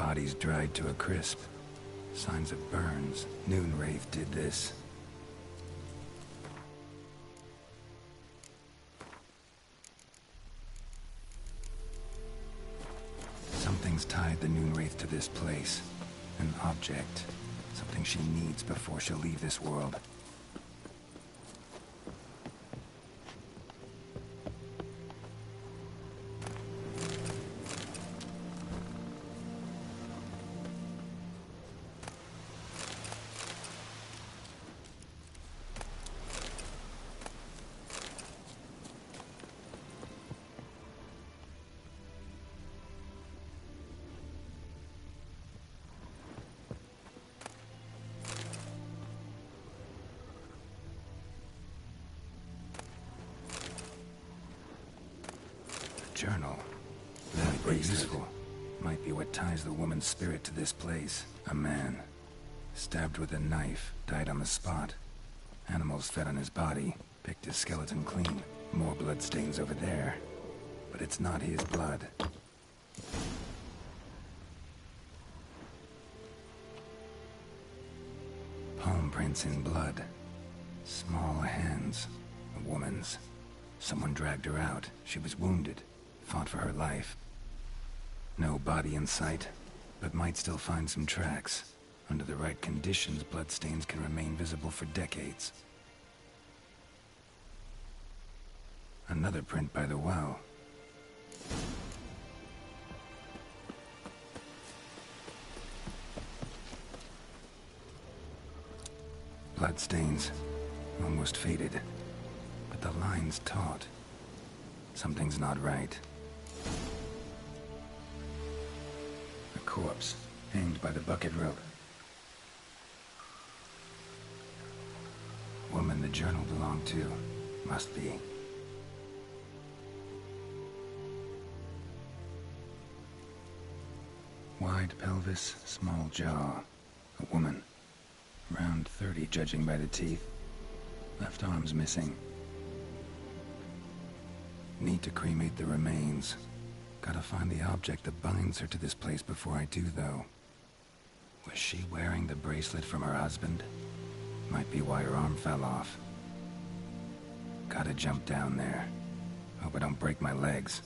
Bodies dried to a crisp. Signs of burns. Noonwraith did this. Something's tied the Noonwraith to this place. An object. Something she needs before she'll leave this world. Journal. Very useful. Might be what ties the woman's spirit to this place. A man. Stabbed with a knife. Died on the spot. Animals fed on his body. Picked his skeleton clean. More bloodstains over there. But it's not his blood. Palm prints in blood. Small hands. A woman's. Someone dragged her out. She was wounded. Fought for her life. No body in sight, but might still find some tracks. Under the right conditions, bloodstains can remain visible for decades. Another print by the well. Bloodstains. Almost faded. But the line's taut. Something's not right. A corpse, hanged by the bucket rope. Woman the journal belonged to. Must be. Wide pelvis, small jaw. A woman. Around 30, judging by the teeth. Left arm's missing. Need to cremate the remains. Gotta find the object that binds her to this place before I do, though. Was she wearing the bracelet from her husband? Might be why her arm fell off. Gotta jump down there. Hope I don't break my legs.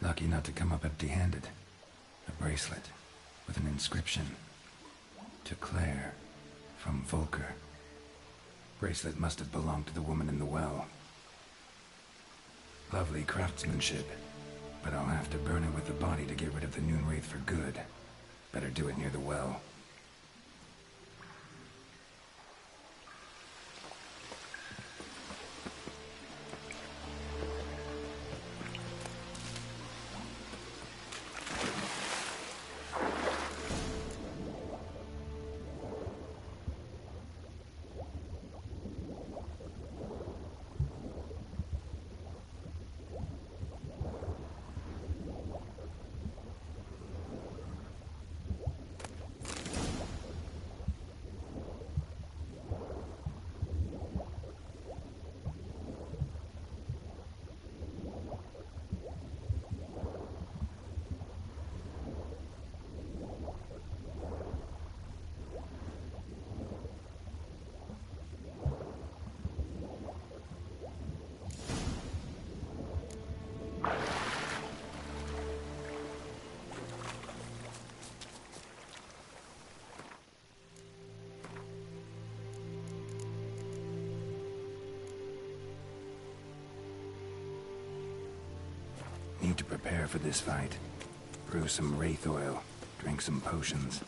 Lucky not to come up empty-handed. A bracelet with an inscription. To Claire, from Volker. Bracelet must have belonged to the woman in the well. Lovely craftsmanship, but I'll have to burn it with the body to get rid of the Noonwraith for good. Better do it near the well. need to prepare for this fight. Brew some wraith oil, drink some potions.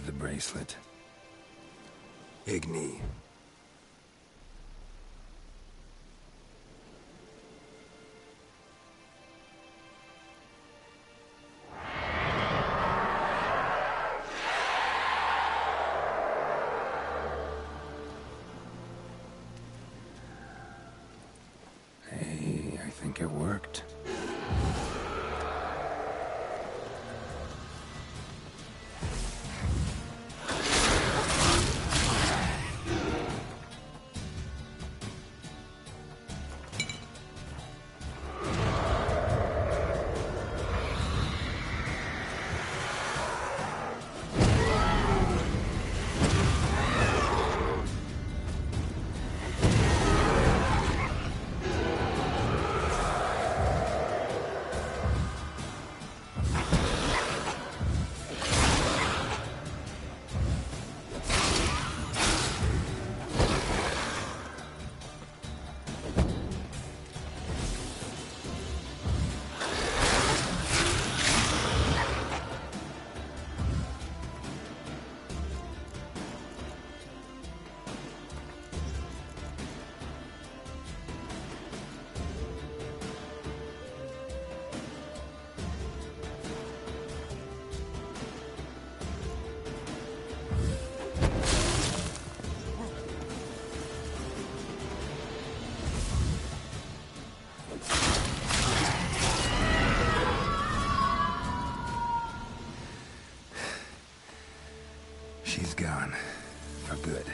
The bracelet. Igni. Hey, I think it worked. She's gone. For good.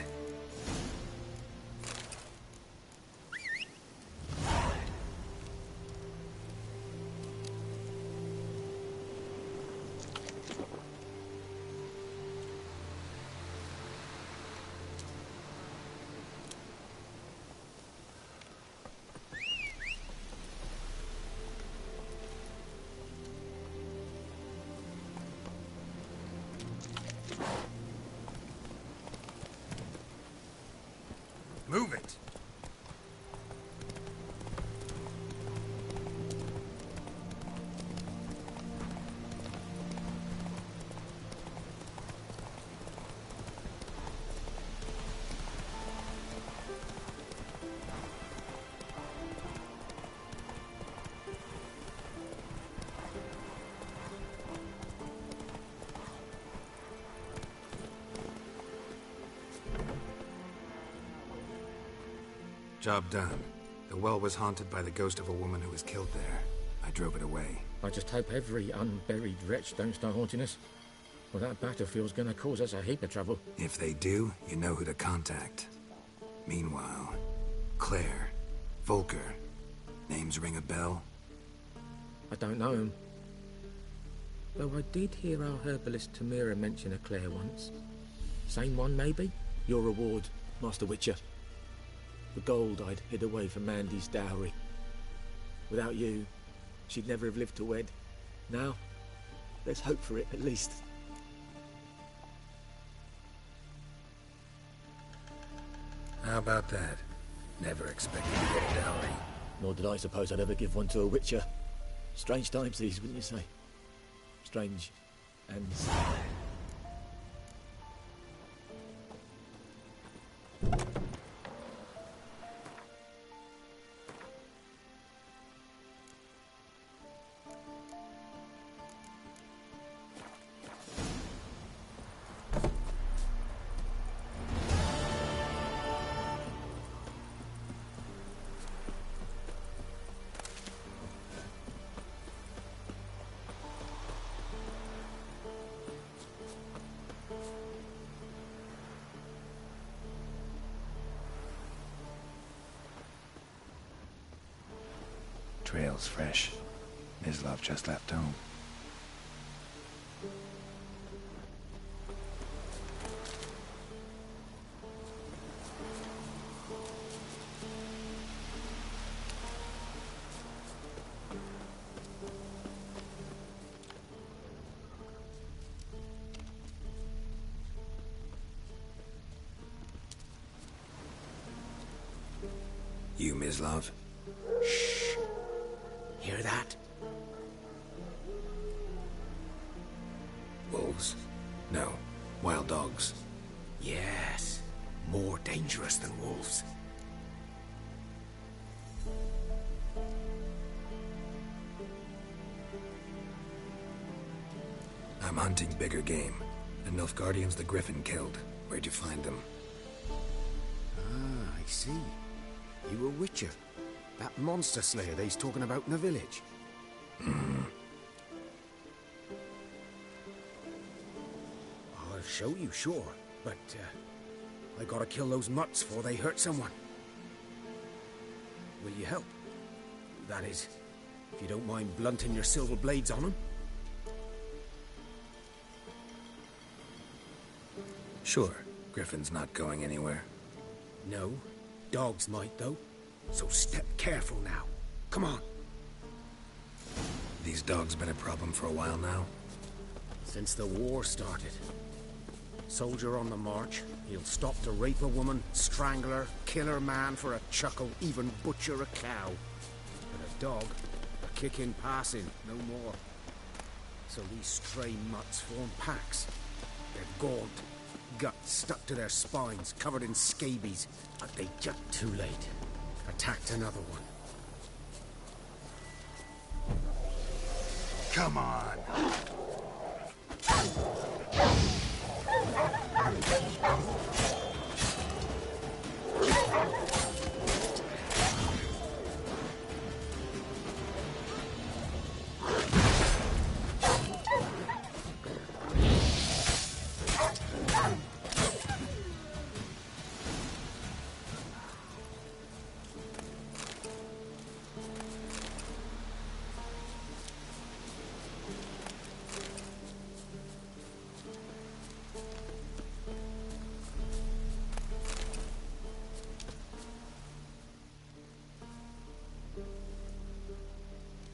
Move it! Job done. The well was haunted by the ghost of a woman who was killed there. I drove it away. I just hope every unburied wretch don't start haunting us. Well, that battlefield's gonna cause us a heap of trouble. If they do, you know who to contact. Meanwhile, Claire, Volker, names ring a bell? I don't know him. Though I did hear our herbalist Tamira mention a Claire once. Same one, maybe? Your reward, Master Witcher. The gold I'd hid away for Mandy's dowry. Without you, she'd never have lived to wed. Now, there's hope for it, at least. How about that? Never expected to get a dowry. Nor did I suppose I'd ever give one to a witcher. Strange times these, wouldn't you say? Strange and sad. Trail's fresh. Mislav just left home. You, Mislav? Shh. Hear that? Wolves? No. Wild dogs. Yes. More dangerous than wolves. I'm hunting bigger game. The Nilfgaardians the Griffin killed. Where'd you find them? Ah, I see. You a witcher. That monster slayer they's talking about in the village. I'll show you, sure. But, I gotta kill those mutts before they hurt someone. Will you help? That is, if you don't mind blunting your silver blades on them. Sure. Griffin's not going anywhere. No. Dogs might, though. So step careful now. Come on. These dogs been a problem for a while now? Since the war started. Soldier on the march, he'll stop to rape a woman, strangle her, kill her man for a chuckle, even butcher a cow. But a dog, a kick in passing, no more. So these stray mutts form packs. They're gaunt, guts stuck to their spines, covered in scabies. But they jumped too late. Attacked another one. Come on!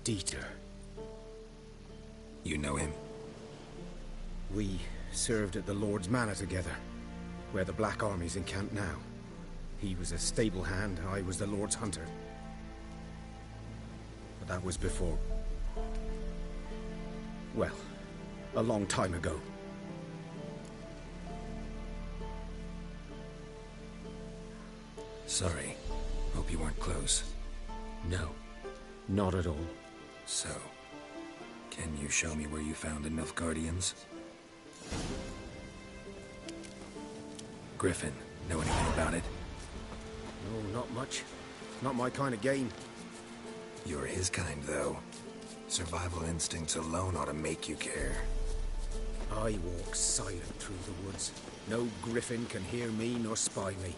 Dieter. You know him? We served at the Lord's Manor together, where the Black Army's encamped now. He was a stable hand, I was the Lord's hunter. But that was before... well, a long time ago. Sorry. Hope you weren't close. No, not at all. So, can you show me where you found the Nilfgaardians? Griffin, know anything about it? No, not much. Not my kind of game. You're his kind, though. Survival instincts alone ought to make you care. I walk silent through the woods. No griffin can hear me nor spy me.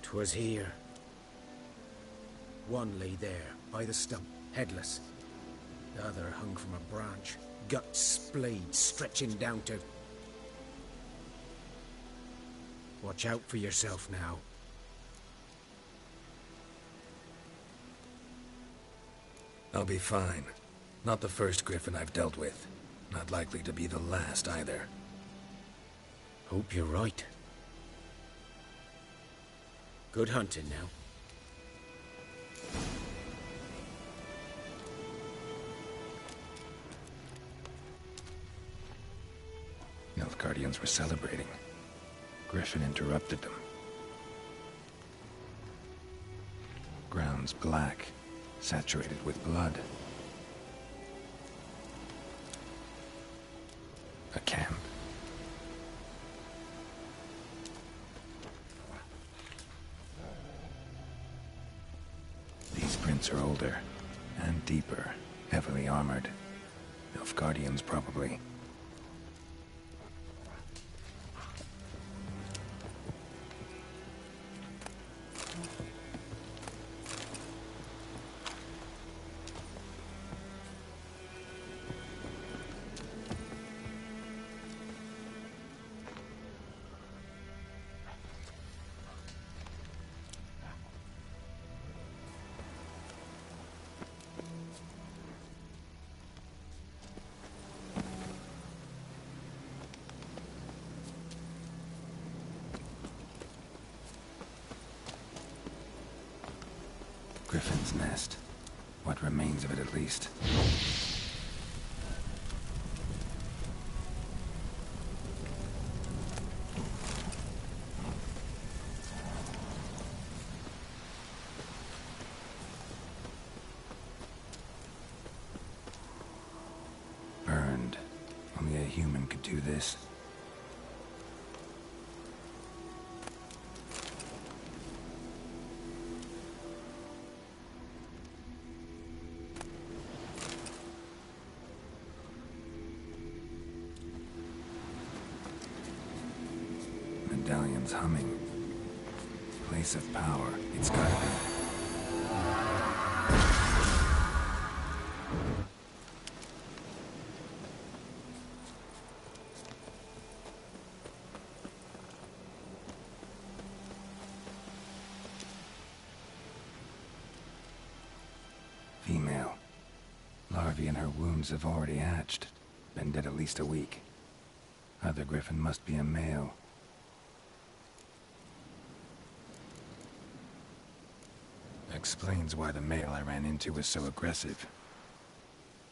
"'Twas here. One lay there, by the stump, headless. The other hung from a branch, guts splayed, stretching down to... Watch out for yourself now. I'll be fine. Not the first griffin I've dealt with. Not likely to be the last either. Hope you're right. Good hunting now. Nilfgaardians were celebrating. Griffin interrupted them. Ground's black, saturated with blood. A camp. These prints are older and deeper, heavily armored. Nilfgaardians, probably. Griffin's nest. What remains of it, at least. Burned. Only a human could do this. Medallion's humming. Place of power. It's gotta be. Female. Larvae in her wombs have already hatched. Been dead at least a week. Other griffin must be a male. Explains why the male I ran into was so aggressive.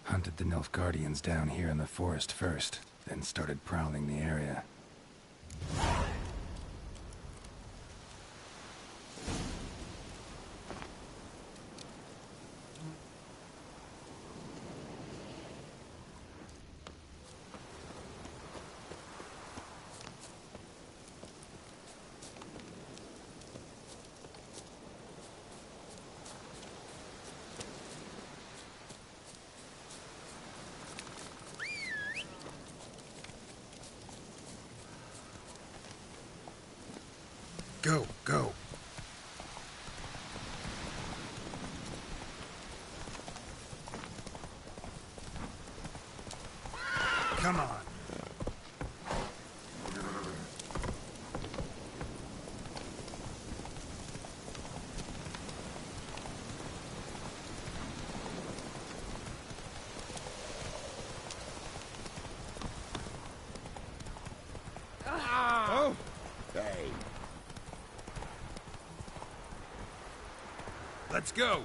Hunted the Nilfgaardians down here in the forest first, then started prowling the area. Go, go. Come on. Oh! Hey. Let's go.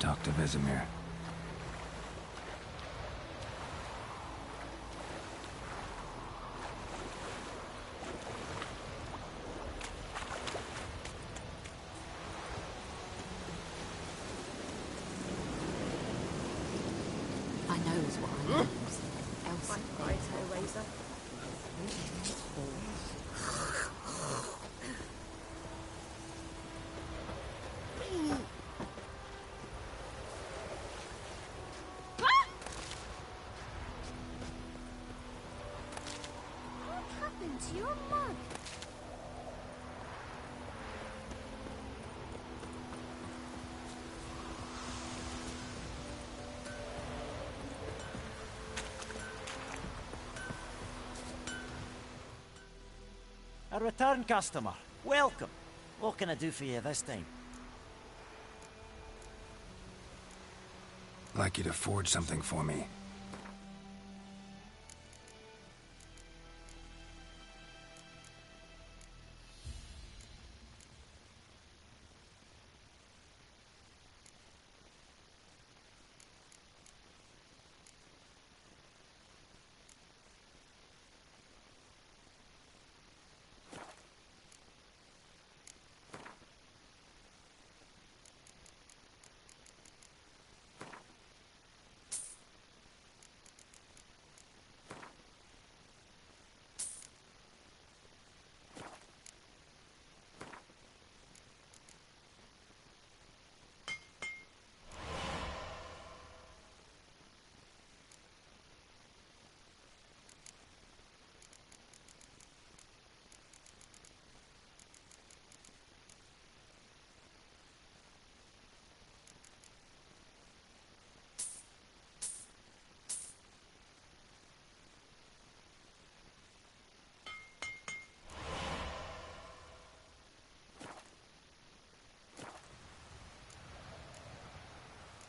Talk to Vesemir. I knows what I knows. Else, Right, Hellraiser. What happened to your mug? A return customer. Welcome. What can I do for you this time? I'd like you to forge something for me.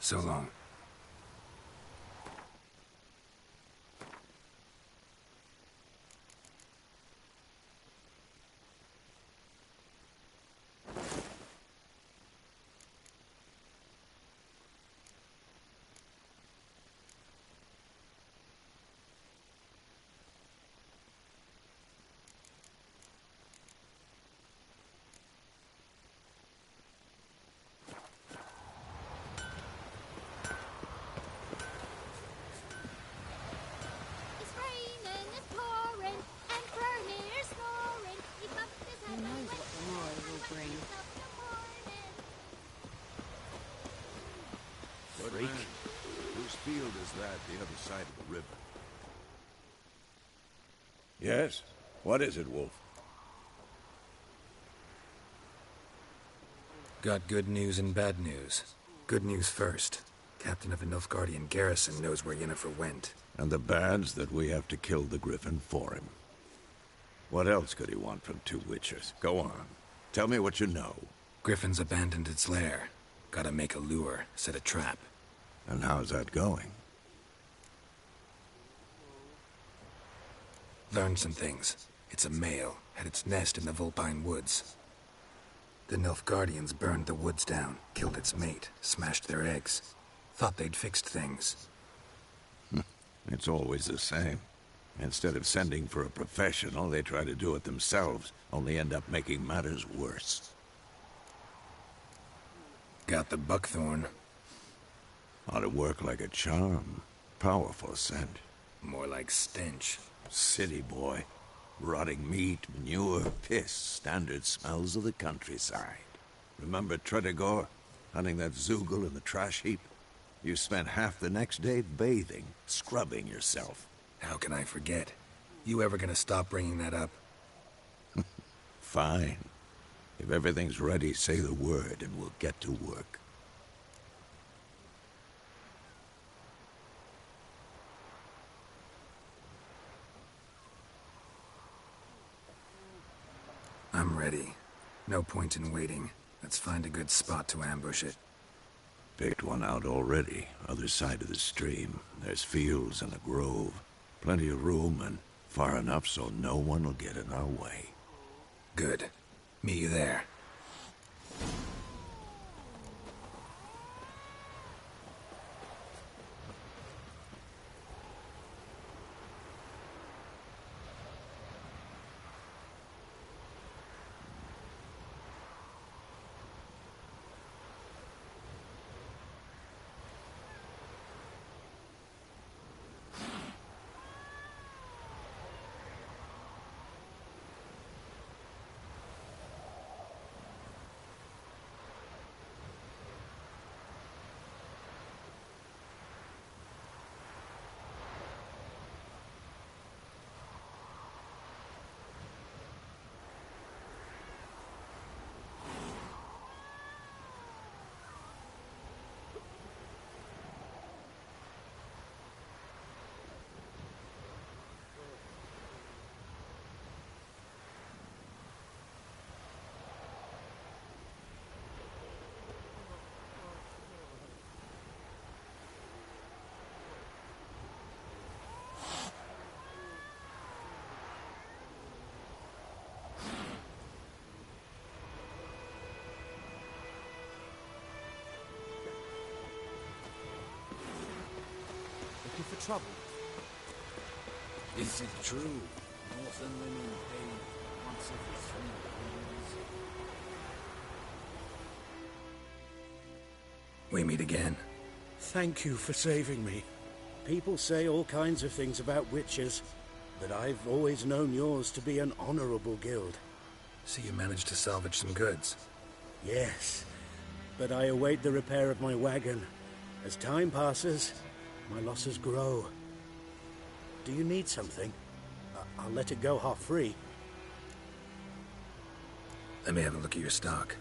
So long. It's raining, it's pouring, Emperor near snoring. He bumped his head when he went to bed and waked himself in the morning. Freak. Whose field is that, the other side of the river? Yes? What is it, Wolf? Got good news and bad news. Good news first. Captain of a Nilfgaardian garrison knows where Yennefer went. And the bad's that we have to kill the Griffin for him. What else could he want from two witchers? Go on. Tell me what you know. Griffin's abandoned its lair. Gotta make a lure, set a trap. And how's that going? Learned some things. It's a male, had its nest in the Vulpine Woods. The Nilfgaardians burned the woods down, killed its mate, smashed their eggs. Thought they'd fixed things. It's always the same. Instead of sending for a professional, they try to do it themselves, only end up making matters worse. Got the buckthorn. Ought to work like a charm. Powerful scent. More like stench. City boy. Rotting meat, manure, piss, standard smells of the countryside. Remember Tredegor? Hunting that Zoogle in the trash heap? You spent half the next day bathing, scrubbing yourself. How can I forget? You ever gonna stop bringing that up? Fine. If everything's ready, say the word and we'll get to work. I'm ready. No point in waiting. Let's find a good spot to ambush it. Picked one out already, other side of the stream. There's fields and a grove. Plenty of room and far enough so no one will get in our way. Good. Meet you there. trouble. Is it true? Northern women pay once every 3 years. We meet again. Thank you for saving me. People say all kinds of things about witches, but I've always known yours to be an honorable guild. So you managed to salvage some goods? Yes, but I await the repair of my wagon. As time passes, my losses grow. Do you need something? I'll let it go half-free. Let me have a look at your stock.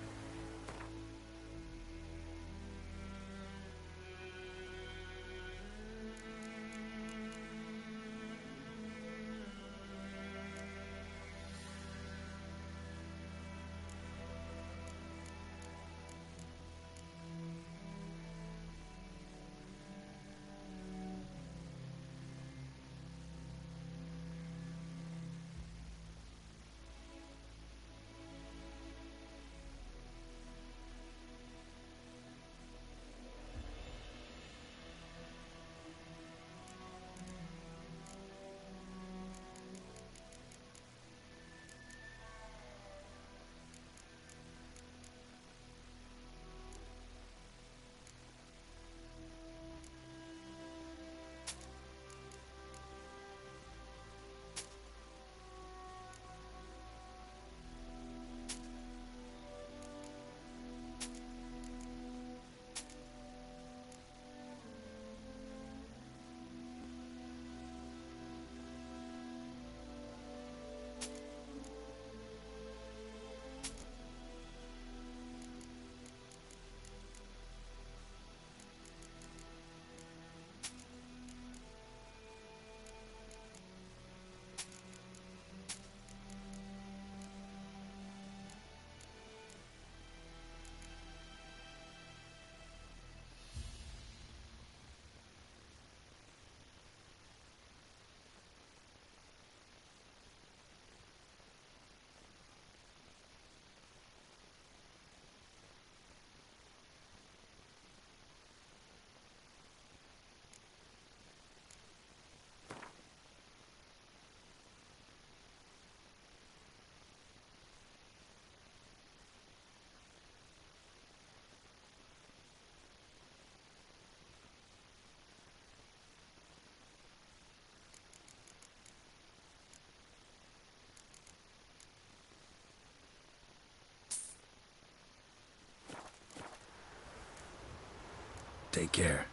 Take care.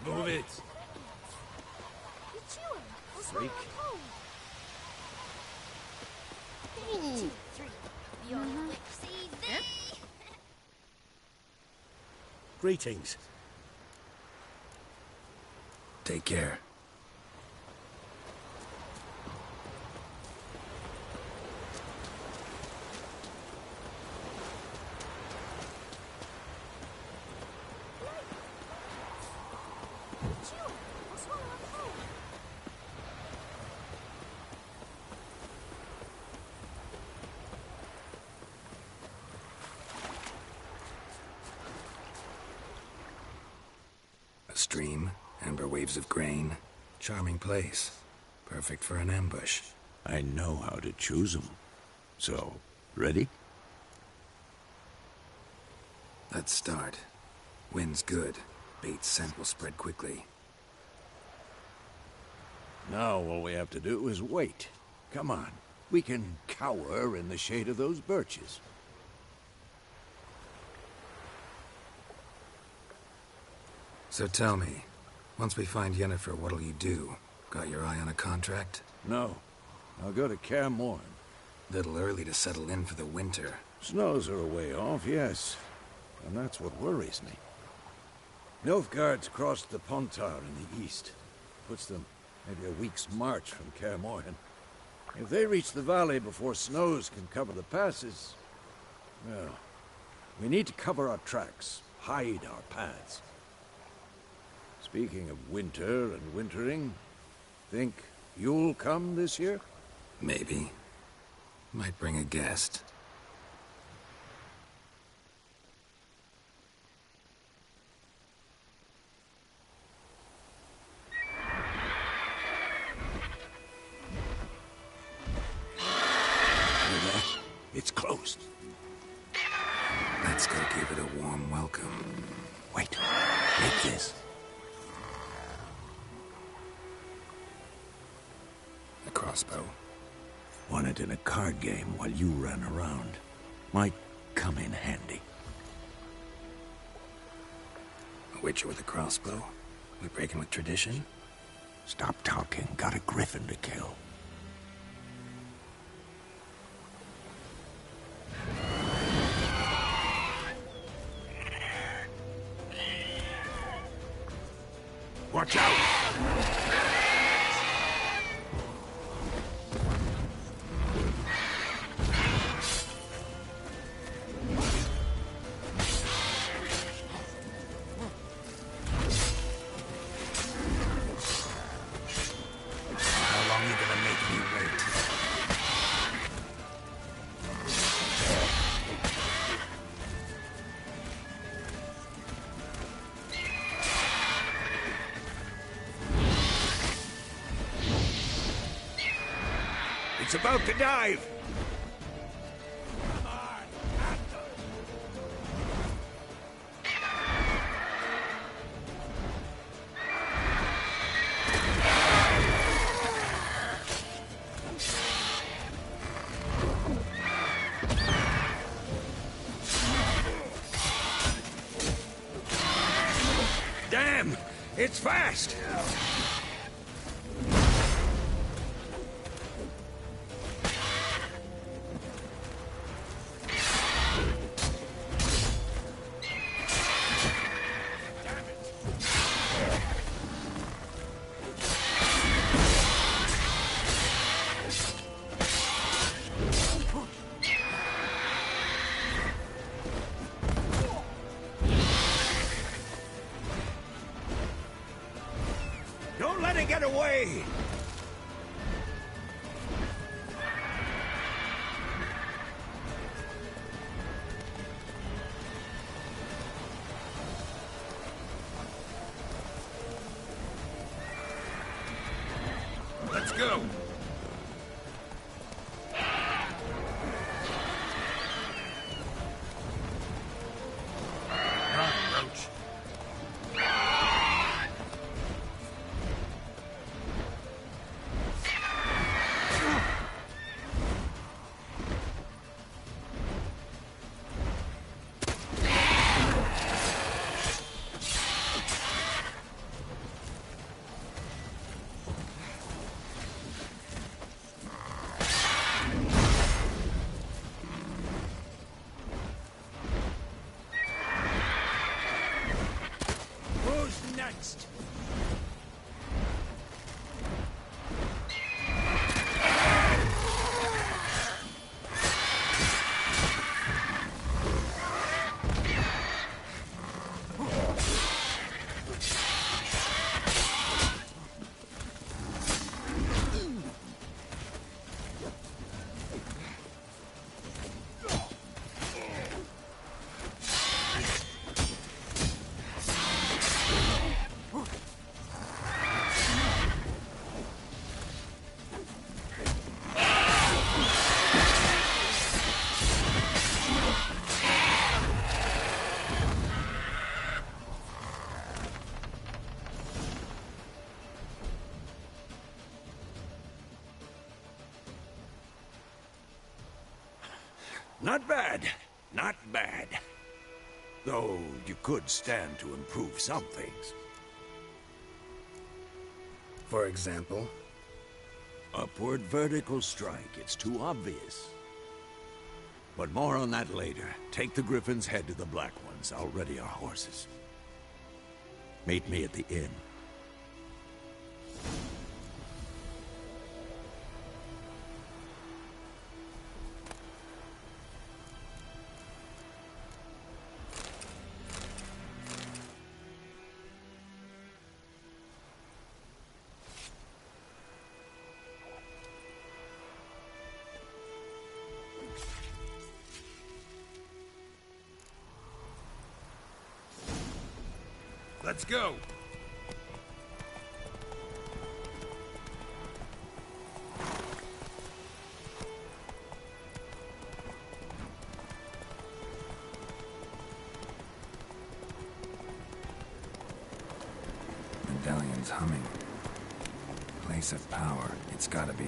Move it! Freak. 1, 2, 3. Your witch sees thee. Greetings. Take care. A stream, amber waves of grain. Charming place. Perfect for an ambush. I know how to choose them. So, ready? Let's start. Wind's good. Bait's scent will spread quickly. Now all we have to do is wait. Come on. We can cower in the shade of those birches. So tell me, once we find Yennefer, what'll you do? Got your eye on a contract? No. I'll go to Kaer Morhen. Little early to settle in for the winter. Snows are a way off, yes. And that's what worries me. Nilfgaard's crossed the Pontar in the east. Puts them maybe a week's march from Kaer Morhen. If they reach the valley before snows can cover the passes, well, we need to cover our tracks, hide our paths. Speaking of winter and wintering, think you'll come this year? Maybe. Might bring a guest. It's closed. Let's go give it a warm welcome. Wait, take this. A crossbow. Won it in a card game while you ran around. Might come in handy. A witcher with a crossbow? We breaking with tradition? Stop talking. Got a griffin to kill. Watch out! How long you gonna make me wait? It's about to dive! Damn! It's fast! Don't let it get away! Let's go! Run, Roach. Who's next? Not bad. Not bad. Though you could stand to improve some things. For example? Upward vertical strike. It's too obvious. But more on that later. Take the Griffin's head to the Black Ones. I'll ready our horses. Meet me at the inn. Let's go! Medallion's humming. Place of power, it's gotta be.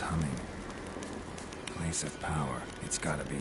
Humming. Place of power, it's gotta be.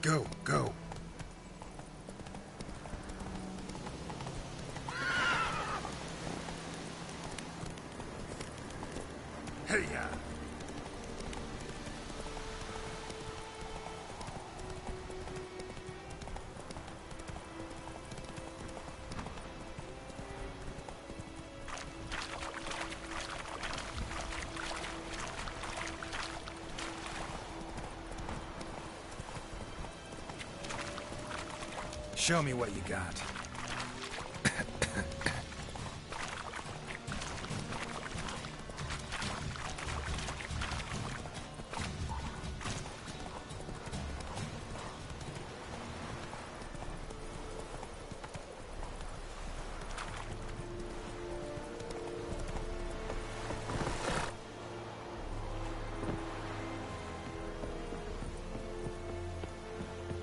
Go, go. Hey-ya! Show me what you got.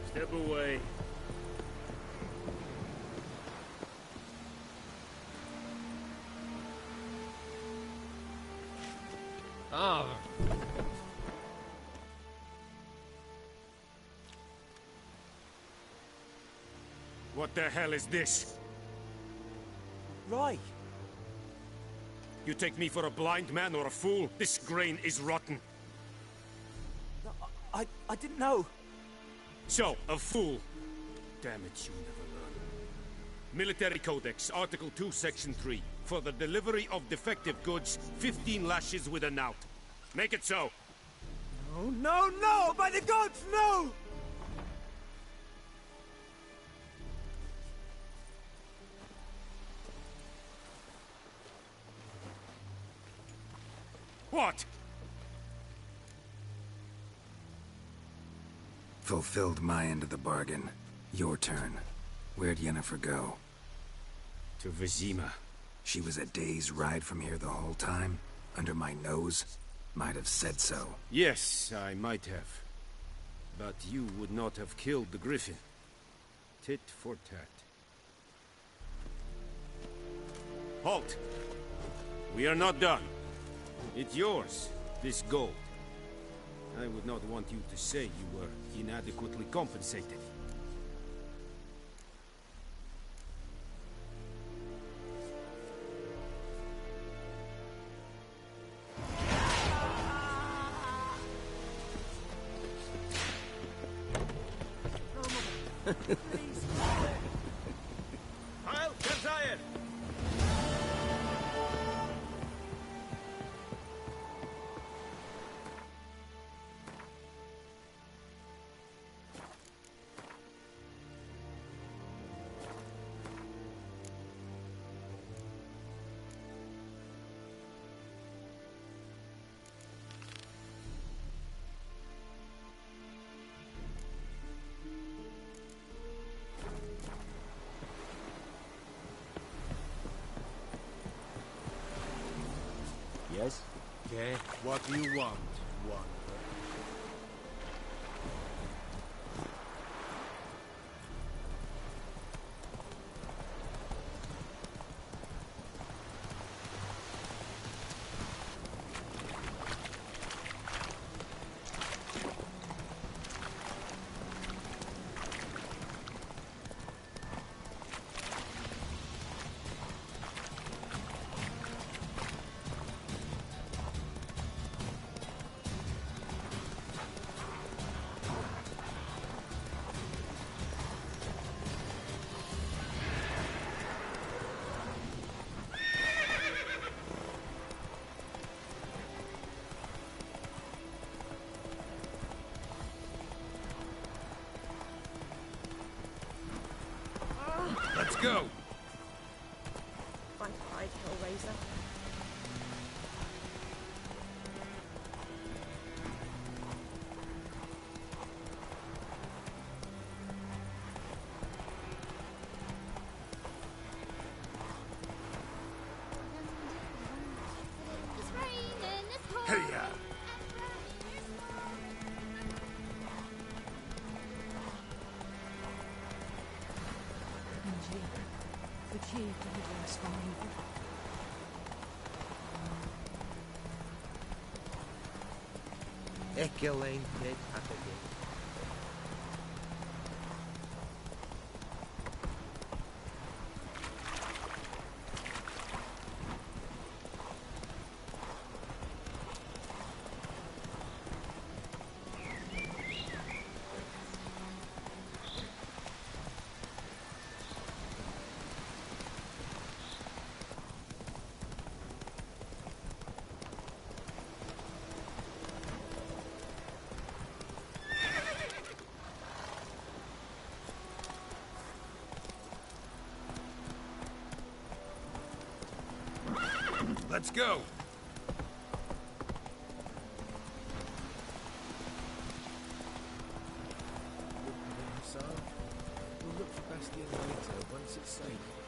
Step away. Ah. What the hell is this? Right. You take me for a blind man or a fool? This grain is rotten. I didn't know. So, a fool. Damn it, you never learn. Military Codex, Article 2, Section 3. For the delivery of defective goods, 15 lashes with a knout. Make it so. No, no, no! By the gods, no! What? Fulfilled my end of the bargain. Your turn. Where'd Yennefer go? To Vizima. She was a day's ride from here the whole time? Under my nose? Might have said so. Yes, I might have. But you would not have killed the griffin. Tit for tat. Halt! We are not done. It's yours, this gold. I would not want you to say you were inadequately compensated. Heil, Kanzayir! Yes? Okay, what do you want, Wanderer? Let's go! Fight hide, Hellraiser. It's raining, it's pouring. Hey-ya! Ekelein dead at again. Let's go! We'll look for Bastion later, once it's safe.